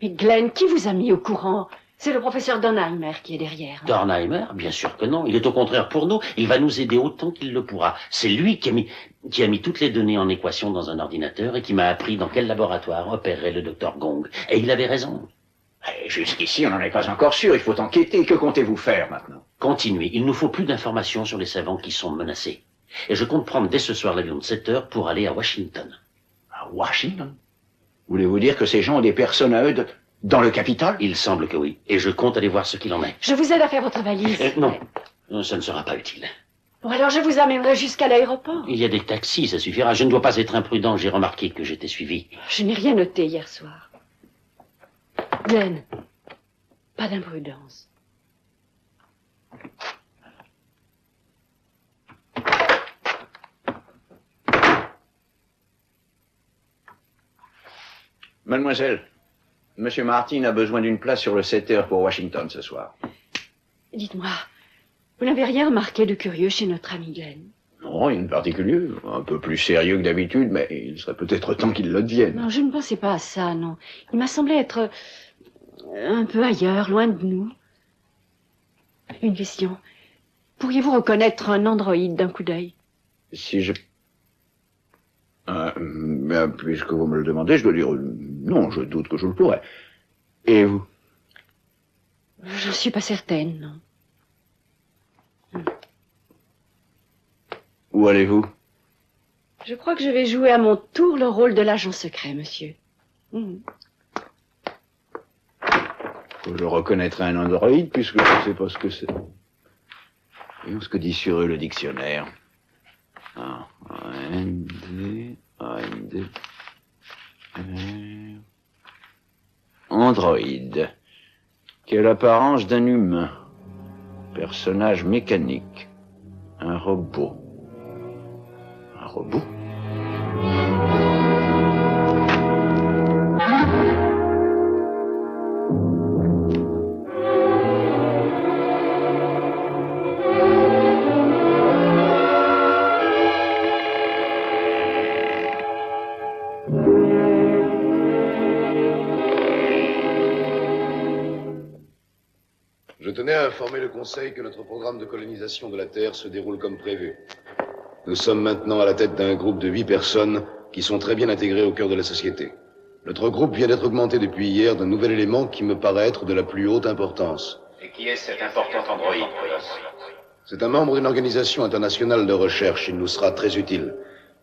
M: Mais Glenn, qui vous a mis au courant? C'est le professeur Dornheimer qui est derrière.
H: Dornheimer? Bien sûr que non. Il est au contraire pour nous. Il va nous aider autant qu'il le pourra. C'est lui qui a mis toutes les données en équation dans un ordinateur et qui m'a appris dans quel laboratoire opérerait le docteur Gong. Et il avait raison.
K: Jusqu'ici, on n'en est pas encore sûr. Il faut enquêter. Que comptez-vous faire maintenant?
H: Continuez. Il nous faut plus d'informations sur les savants qui sont menacés. Et je compte prendre dès ce soir l'avion de 7 heures pour aller à Washington.
K: À Washington? Voulez-vous dire que ces gens ont des personnes à eux dans le Capitole?
H: Il semble que oui. Et je compte aller voir ce qu'il en est.
M: Je vous aide à faire votre valise.
H: Non, ça ne sera pas utile.
M: Bon, alors je vous amènerai jusqu'à l'aéroport.
H: Il y a des taxis, ça suffira. Je ne dois pas être imprudent. J'ai remarqué que j'étais suivi.
M: Je n'ai rien noté hier soir. Glenn, pas d'imprudence.
K: Mademoiselle, Monsieur Martin a besoin d'une place sur le 7 heures pour Washington ce soir.
M: Dites-moi, vous n'avez rien remarqué de curieux chez notre ami Glenn?
K: Non, rien de particulier. Un peu plus sérieux que d'habitude, mais il serait peut-être temps qu'il le devienne.
M: Non, je ne pensais pas à ça, non. Il m'a semblé être un peu ailleurs, loin de nous. Une question. Pourriez-vous reconnaître un androïde d'un coup d'œil?
K: Si je... puisque vous me le demandez, je dois dire non, je doute que je le pourrais. Et vous?
M: Je ne suis pas certaine, non.
K: Où allez-vous?
M: Je crois que je vais jouer à mon tour le rôle de l'agent secret, monsieur.
K: Je reconnaîtrai un androïde puisque je ne sais pas ce que c'est. Voyons ce que dit sur eux le dictionnaire. Ah, A-N-D... Androïde. Quelle apparence d'un humain. Personnage mécanique. Un robot. Un robot?
B: Je tenais à informer le Conseil que notre programme de colonisation de la Terre se déroule comme prévu. Nous sommes maintenant à la tête d'un groupe de 8 personnes qui sont très bien intégrées au cœur de la société. Notre groupe vient d'être augmenté depuis hier d'un nouvel élément qui me paraît être de la plus haute importance.
A: Et qui est cet important androïde, Colosse?
B: C'est un membre d'une organisation internationale de recherche. Il nous sera très utile.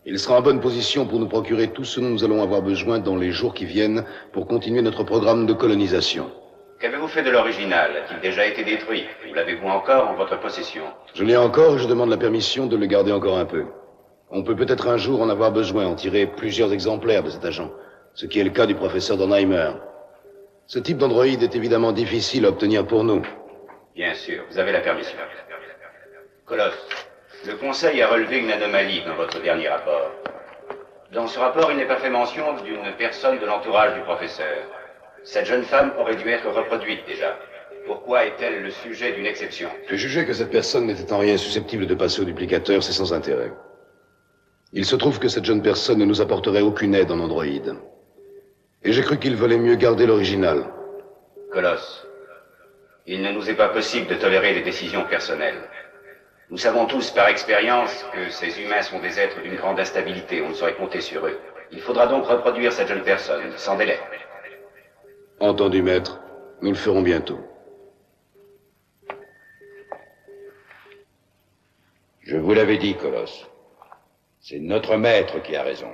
B: Il sera en bonne position pour nous procurer tout ce dont nous allons avoir besoin dans les jours qui viennent pour continuer notre programme de colonisation.
A: Qu'avez-vous fait de l'original? A-t-il déjà été détruit? Ou l'avez-vous encore en votre possession?
B: Je l'ai encore et je demande la permission de le garder encore un peu. On peut peut-être un jour en avoir besoin, en tirer plusieurs exemplaires de cet agent, ce qui est le cas du professeur Dornheimer. Ce type d'androïde est évidemment difficile à obtenir pour nous.
A: Bien sûr, vous avez la permission. Colosse, le Conseil a relevé une anomalie dans votre dernier rapport. Dans ce rapport, il n'est pas fait mention d'une personne de l'entourage du professeur. Cette jeune femme aurait dû être reproduite déjà. Pourquoi est-elle le sujet d'une exception?
B: J'ai jugé que cette personne n'était en rien susceptible de passer au duplicateur, c'est sans intérêt. Il se trouve que cette jeune personne ne nous apporterait aucune aide en androïde. Et j'ai cru qu'il valait mieux garder l'original.
A: Colosse, il ne nous est pas possible de tolérer des décisions personnelles. Nous savons tous par expérience que ces humains sont des êtres d'une grande instabilité, on ne saurait compter sur eux. Il faudra donc reproduire cette jeune personne, sans délai.
B: Entendu, maître. Nous le ferons bientôt.
E: Je vous l'avais dit, Colosse. C'est notre maître qui a raison.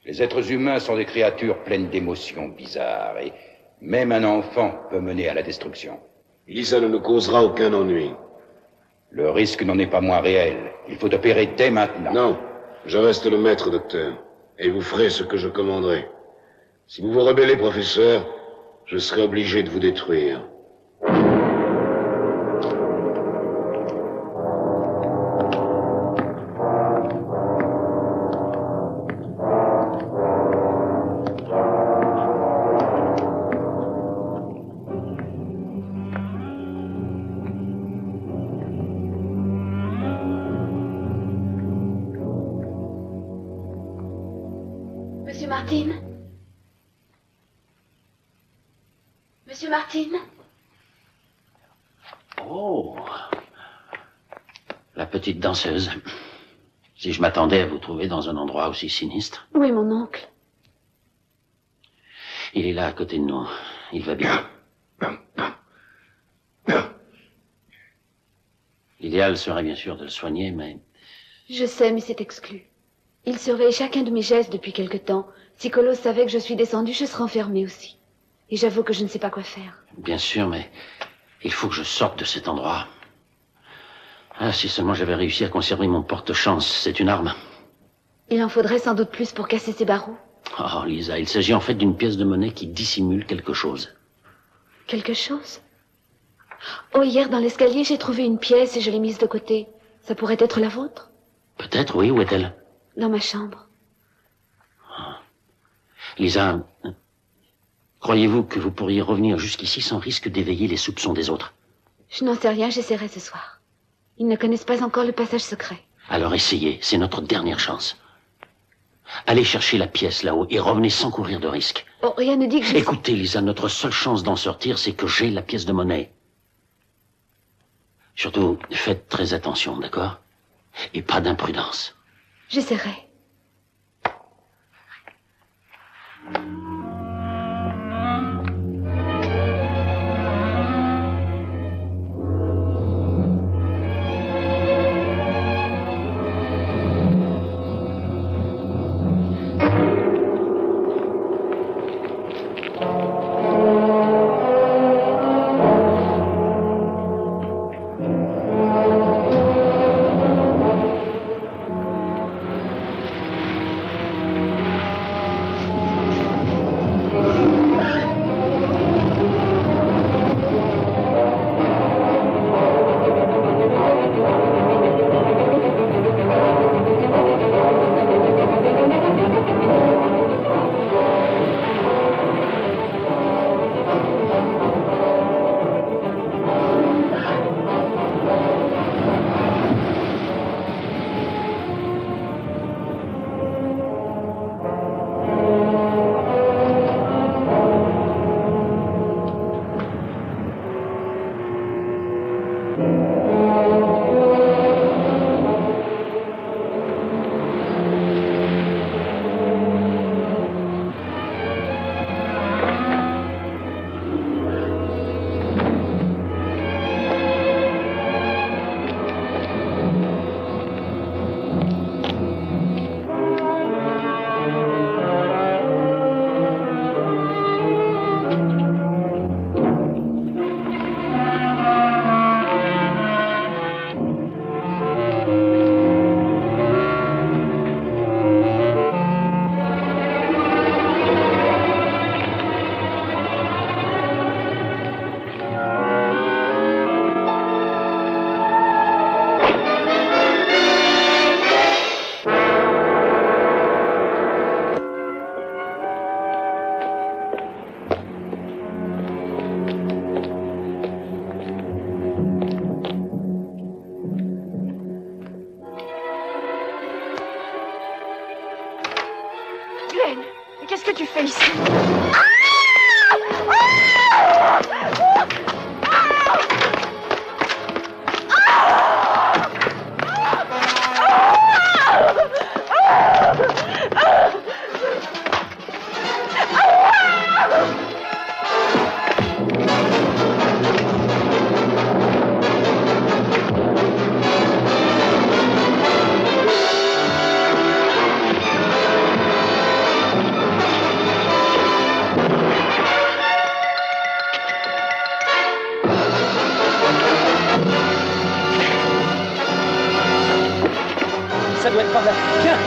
E: Les êtres humains sont des créatures pleines d'émotions bizarres, et même un enfant peut mener à la destruction.
B: Lisa ne nous causera aucun ennui.
E: Le risque n'en est pas moins réel. Il faut opérer dès maintenant.
B: Non, je reste le maître, docteur, et vous ferez ce que je commanderai. Si vous vous rebellez, professeur, je serai obligé de vous détruire.
D: Monsieur Martin? Monsieur Martin?
H: Oh, la petite danseuse. Si je m'attendais à vous trouver dans un endroit aussi sinistre.
D: Oui, mon oncle.
H: Il est là à côté de nous. Il va bien. L'idéal serait bien sûr de le soigner, mais...
D: Je sais, mais c'est exclu. Il surveille chacun de mes gestes depuis quelque temps. Si Colosse savait que je suis descendu, je serais enfermée aussi. Et j'avoue que je ne sais pas quoi faire.
H: Bien sûr, mais il faut que je sorte de cet endroit. Ah, si seulement j'avais réussi à conserver mon porte-chance, c'est une arme.
D: Il en faudrait sans doute plus pour casser ces barreaux.
H: Oh, Lisa, il s'agit en fait d'une pièce de monnaie qui dissimule quelque chose.
D: Quelque chose? Oh, hier dans l'escalier, j'ai trouvé une pièce et je l'ai mise de côté. Ça pourrait être la vôtre?
H: Peut-être, oui. Où est-elle?
D: Dans ma chambre.
H: Lisa, croyez-vous que vous pourriez revenir jusqu'ici sans risque d'éveiller les soupçons des autres?
D: Je n'en sais rien, j'essaierai ce soir. Ils ne connaissent pas encore le passage secret.
H: Alors essayez, c'est notre dernière chance. Allez chercher la pièce là-haut et revenez sans courir de risque.
D: Oh, rien ne dit que je...
H: Écoutez, Lisa, notre seule chance d'en sortir, c'est que j'ai la pièce de monnaie. Surtout, faites très attention, d'accord? Et pas d'imprudence.
D: J'essaierai.
F: doit être par là. Viens!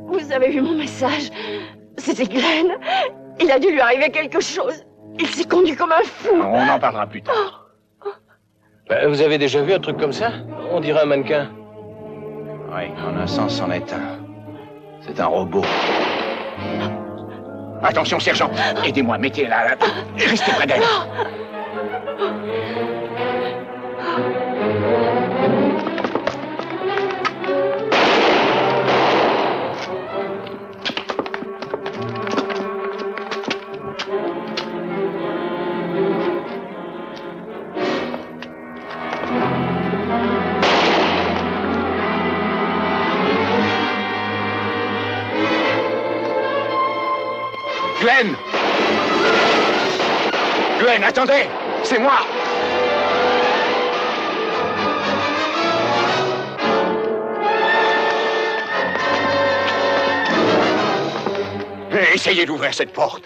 M: Vous avez vu mon message? C'était Glenn. Il a dû lui arriver quelque chose. Il s'est conduit comme un fou.
F: On en parlera plus tard. Vous avez déjà vu un truc comme ça? On dirait un mannequin.
K: Oui, en un sens, c'en est un. C'est un robot.
G: Attention, sergent. Aidez-moi, mettez-la là. Et restez près d'elle. Glenn! Glenn, attendez! C'est moi! Essayez d'ouvrir cette porte.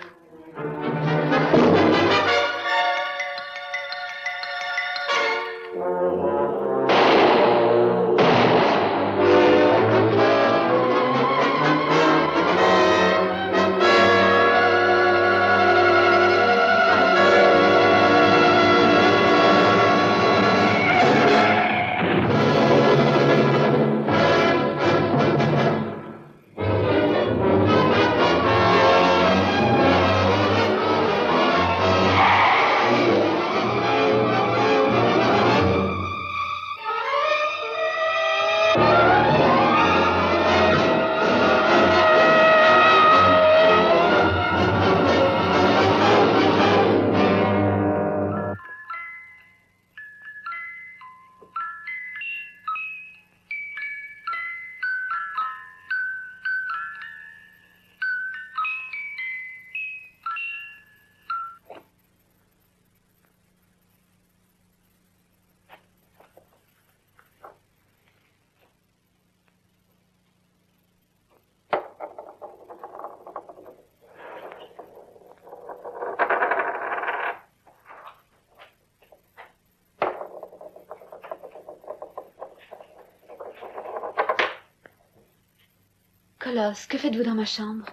D: Colosse, que faites-vous dans ma chambre?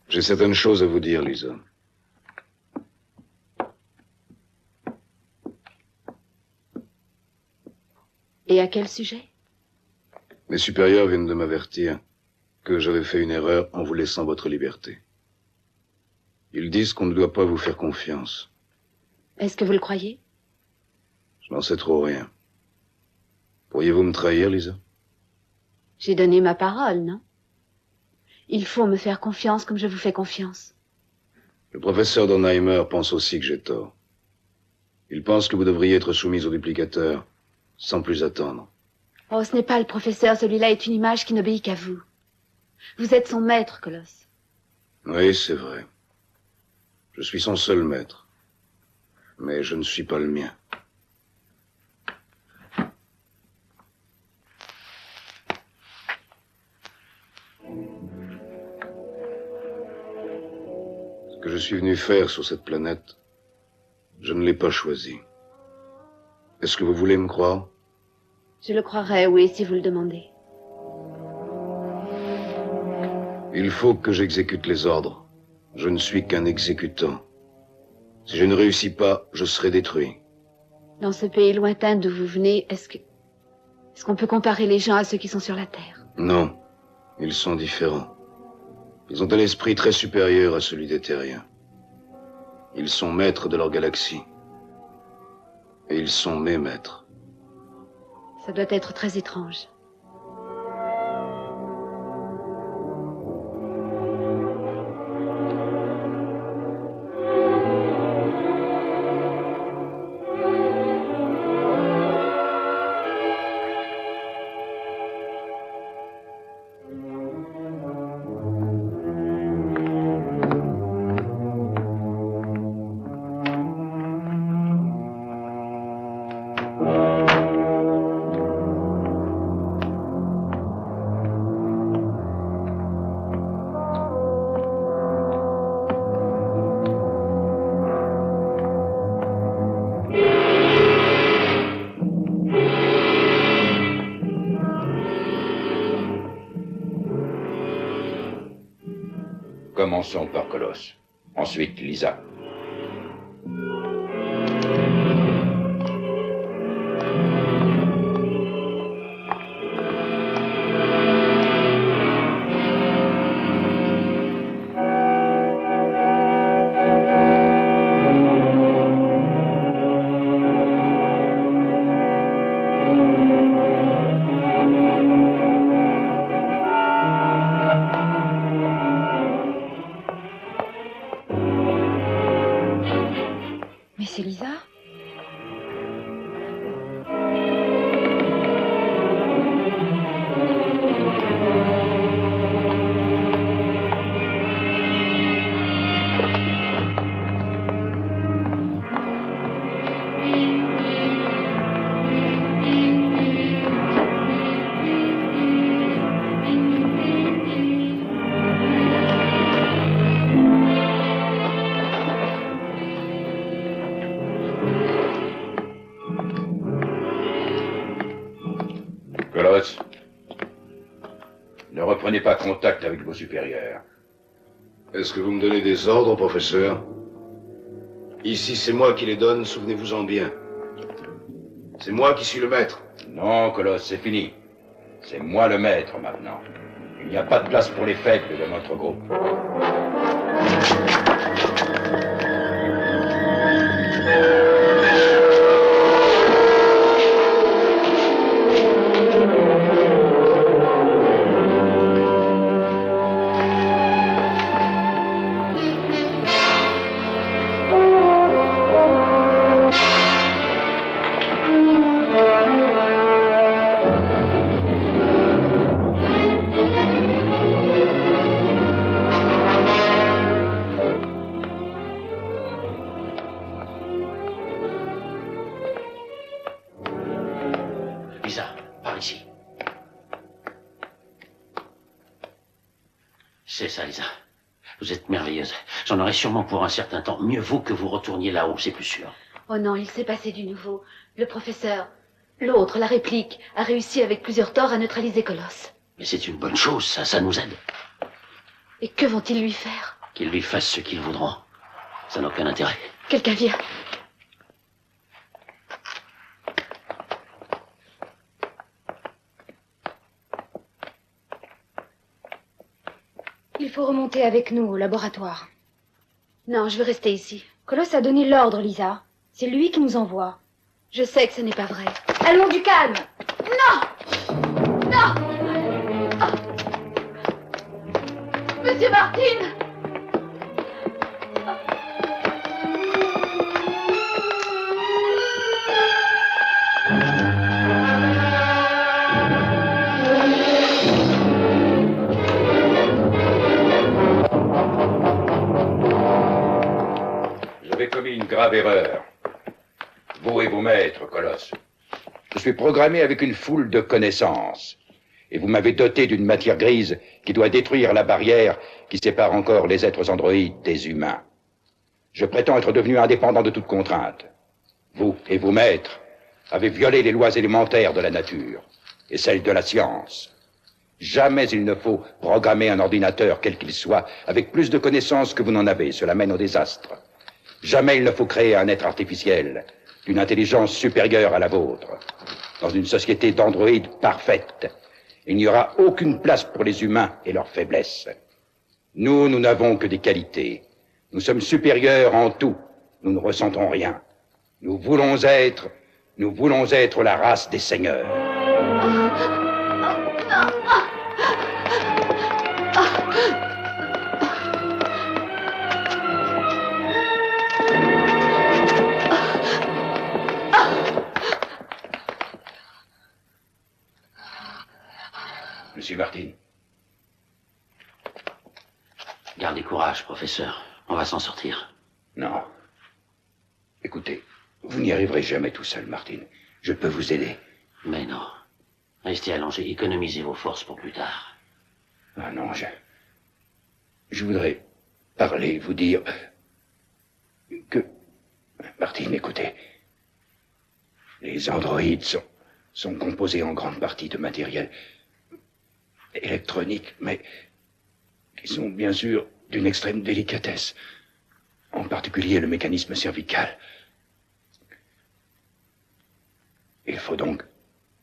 B: J'ai certaines choses à vous dire, Lisa.
D: Et à quel sujet?
B: Mes supérieurs viennent de m'avertir que j'avais fait une erreur en vous laissant votre liberté. Ils disent qu'on ne doit pas vous faire confiance.
D: Est-ce que vous le croyez?
B: Je n'en sais trop rien. Pourriez-vous me trahir, Lisa?
D: J'ai donné ma parole, non? Il faut me faire confiance comme je vous fais confiance.
B: Le professeur Dornheimer pense aussi que j'ai tort. Il pense que vous devriez être soumise au duplicateur, sans plus attendre.
D: Oh, ce n'est pas le professeur, celui-là est une image qui n'obéit qu'à vous. Vous êtes son maître, Colosse.
B: Oui, c'est vrai. Je suis son seul maître. Mais je ne suis pas le mien. Ce que je suis venu faire sur cette planète, je ne l'ai pas choisi. Est-ce que vous voulez me croire?
D: Je le croirais, oui, si vous le demandez.
B: Il faut que j'exécute les ordres. Je ne suis qu'un exécutant. Si je ne réussis pas, je serai détruit.
D: Dans ce pays lointain d'où vous venez, est-ce qu'on peut comparer les gens à ceux qui sont sur la Terre?
B: Non, ils sont différents. Ils ont un esprit très supérieur à celui des Terriens. Ils sont maîtres de leur galaxie. Et ils sont mes maîtres.
D: Ça doit être très étrange.
E: Commençons par Colosse. Ensuite, Lisa.
D: Mais c'est Lisa.
E: Colosse, ne reprenez pas contact avec vos supérieurs.
B: Est-ce que vous me donnez des ordres, professeur? Ici, c'est moi qui les donne, souvenez-vous-en bien. C'est moi qui suis le maître.
E: Non, Colosse, c'est fini. C'est moi le maître maintenant. Il n'y a pas de place pour les faibles de notre groupe.
H: Lisa, par ici. C'est ça, Lisa. Vous êtes merveilleuse. J'en aurai sûrement pour un certain temps. Mieux vaut que vous retourniez là-haut, c'est plus sûr.
D: Oh non, il s'est passé du nouveau. Le professeur, l'autre, la réplique, a réussi avec plusieurs torts à neutraliser Colosse.
H: Mais c'est une bonne chose, ça nous aide.
D: Et que vont-ils lui faire?
H: Qu'ils lui fassent ce qu'ils voudront. Ça n'a aucun intérêt.
D: Quelqu'un vient.
N: Il faut remonter avec nous au laboratoire.
D: Non, je veux rester ici.
N: Colosse a donné l'ordre, Lisa. C'est lui qui nous envoie.
D: Je sais que ce n'est pas vrai.
N: Allons, du calme.
D: Non! Non! Monsieur Martin!
E: Vous avez commis une grave erreur. Vous et vos maîtres, Colosse. Je suis programmé avec une foule de connaissances. Et vous m'avez doté d'une matière grise qui doit détruire la barrière qui sépare encore les êtres androïdes des humains. Je prétends être devenu indépendant de toute contrainte. Vous et vos maîtres avez violé les lois élémentaires de la nature et celles de la science. Jamais il ne faut programmer un ordinateur, quel qu'il soit, avec plus de connaissances que vous n'en avez. Cela mène au désastre. Jamais il ne faut créer un être artificiel d'une intelligence supérieure à la vôtre. Dans une société d'androïdes parfaite, il n'y aura aucune place pour les humains et leurs faiblesses. Nous n'avons que des qualités. Nous sommes supérieurs en tout. Nous ne ressentons rien. Nous voulons être la race des seigneurs. Monsieur Martin.
H: Gardez courage, professeur. On va s'en sortir.
E: Non. Écoutez, vous n'y arriverez jamais tout seul, Martin. Je peux vous aider.
H: Mais non. Restez allongé. Économisez vos forces pour plus tard.
E: Ah non, je voudrais parler, vous dire que... Martin, écoutez. Les androïdes sont composés en grande partie de matériel électronique, mais qui sont bien sûr d'une extrême délicatesse, en particulier le mécanisme cervical. Il faut donc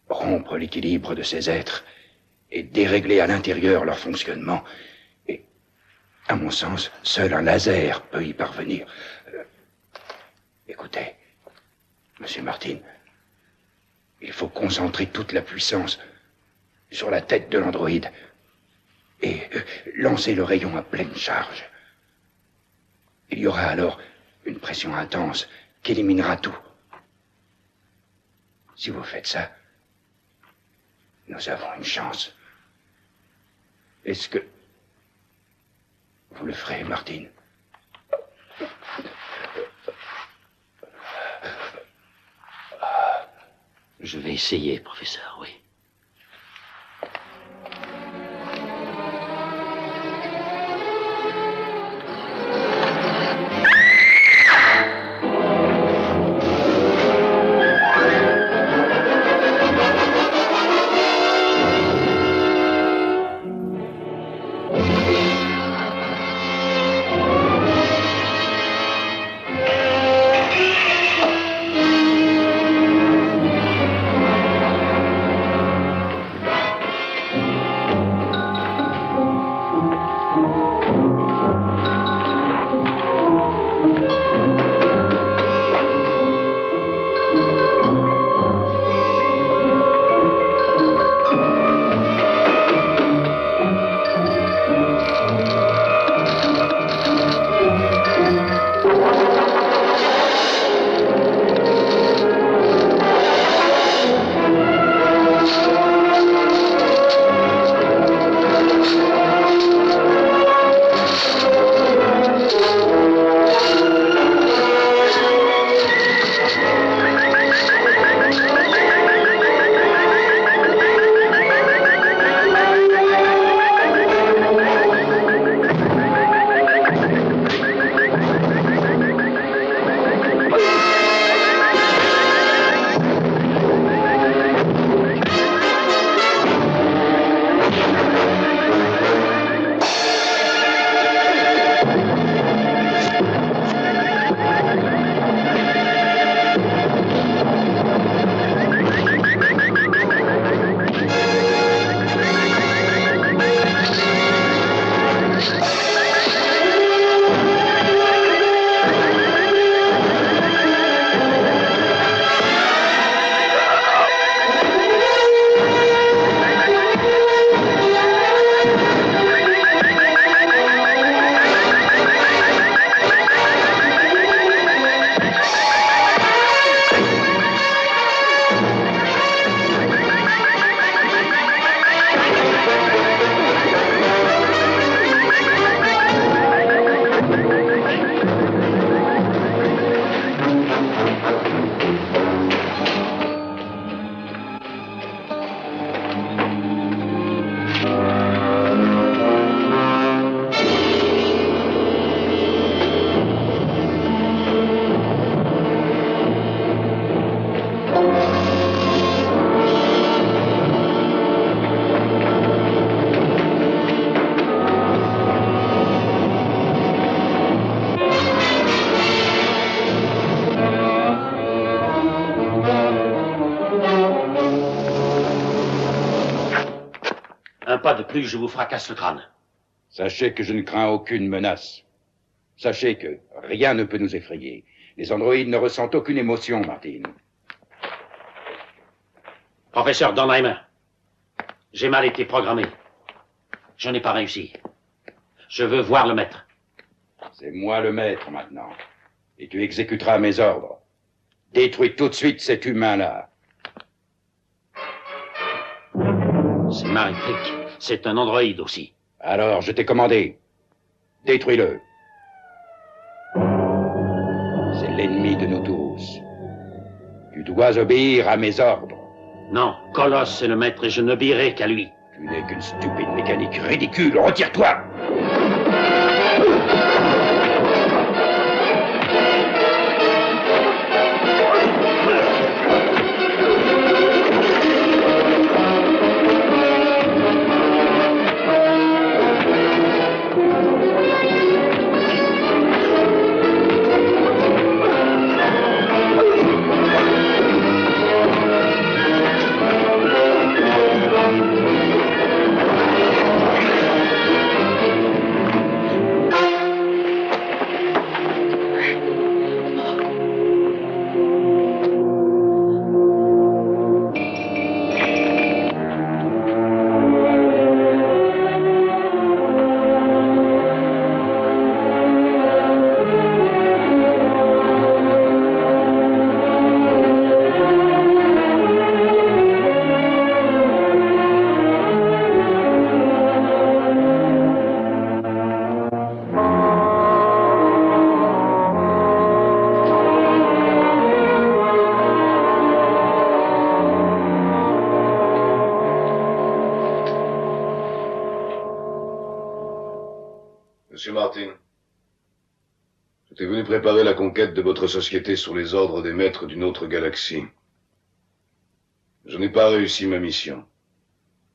E: rompre l'équilibre de ces êtres et dérégler à l'intérieur leur fonctionnement. Et, à mon sens, seul un laser peut y parvenir. Écoutez, Monsieur Martin, il faut concentrer toute la puissance sur la tête de l'androïde et lancer le rayon à pleine charge. Il y aura alors une pression intense qui éliminera tout. Si vous faites ça, nous avons une chance. Est-ce que vous le ferez, Martine?
H: Je vais essayer, professeur, oui. Pas de plus, je vous fracasse le crâne.
E: Sachez que je ne crains aucune menace. Sachez que rien ne peut nous effrayer. Les androïdes ne ressentent aucune émotion, Martine.
H: Professeur Dornheimer, j'ai mal été programmé. Je n'ai pas réussi. Je veux voir le maître.
E: C'est moi le maître maintenant. Et tu exécuteras mes ordres. Détruis tout de suite cet humain-là.
H: C'est ma réplique. C'est un androïde aussi.
E: Alors, je t'ai commandé. Détruis-le. C'est l'ennemi de nous tous. Tu dois obéir à mes ordres.
H: Non, Colosse est le maître et je n'obéirai qu'à lui.
E: Tu n'es qu'une stupide mécanique ridicule. Retire-toi!
B: Monsieur Martin, j'étais venu préparer la conquête de votre société sur les ordres des maîtres d'une autre galaxie. Je n'ai pas réussi ma mission.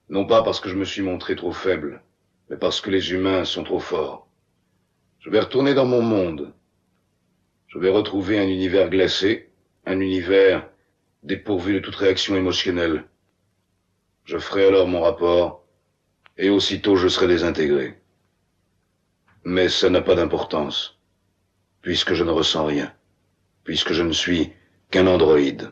B: Non pas parce que je me suis montré trop faible, mais parce que les humains sont trop forts. Je vais retourner dans mon monde. Je vais retrouver un univers glacé, un univers dépourvu de toute réaction émotionnelle. Je ferai alors mon rapport, et aussitôt je serai désintégré. Mais ça n'a pas d'importance, puisque je ne ressens rien, puisque je ne suis qu'un androïde.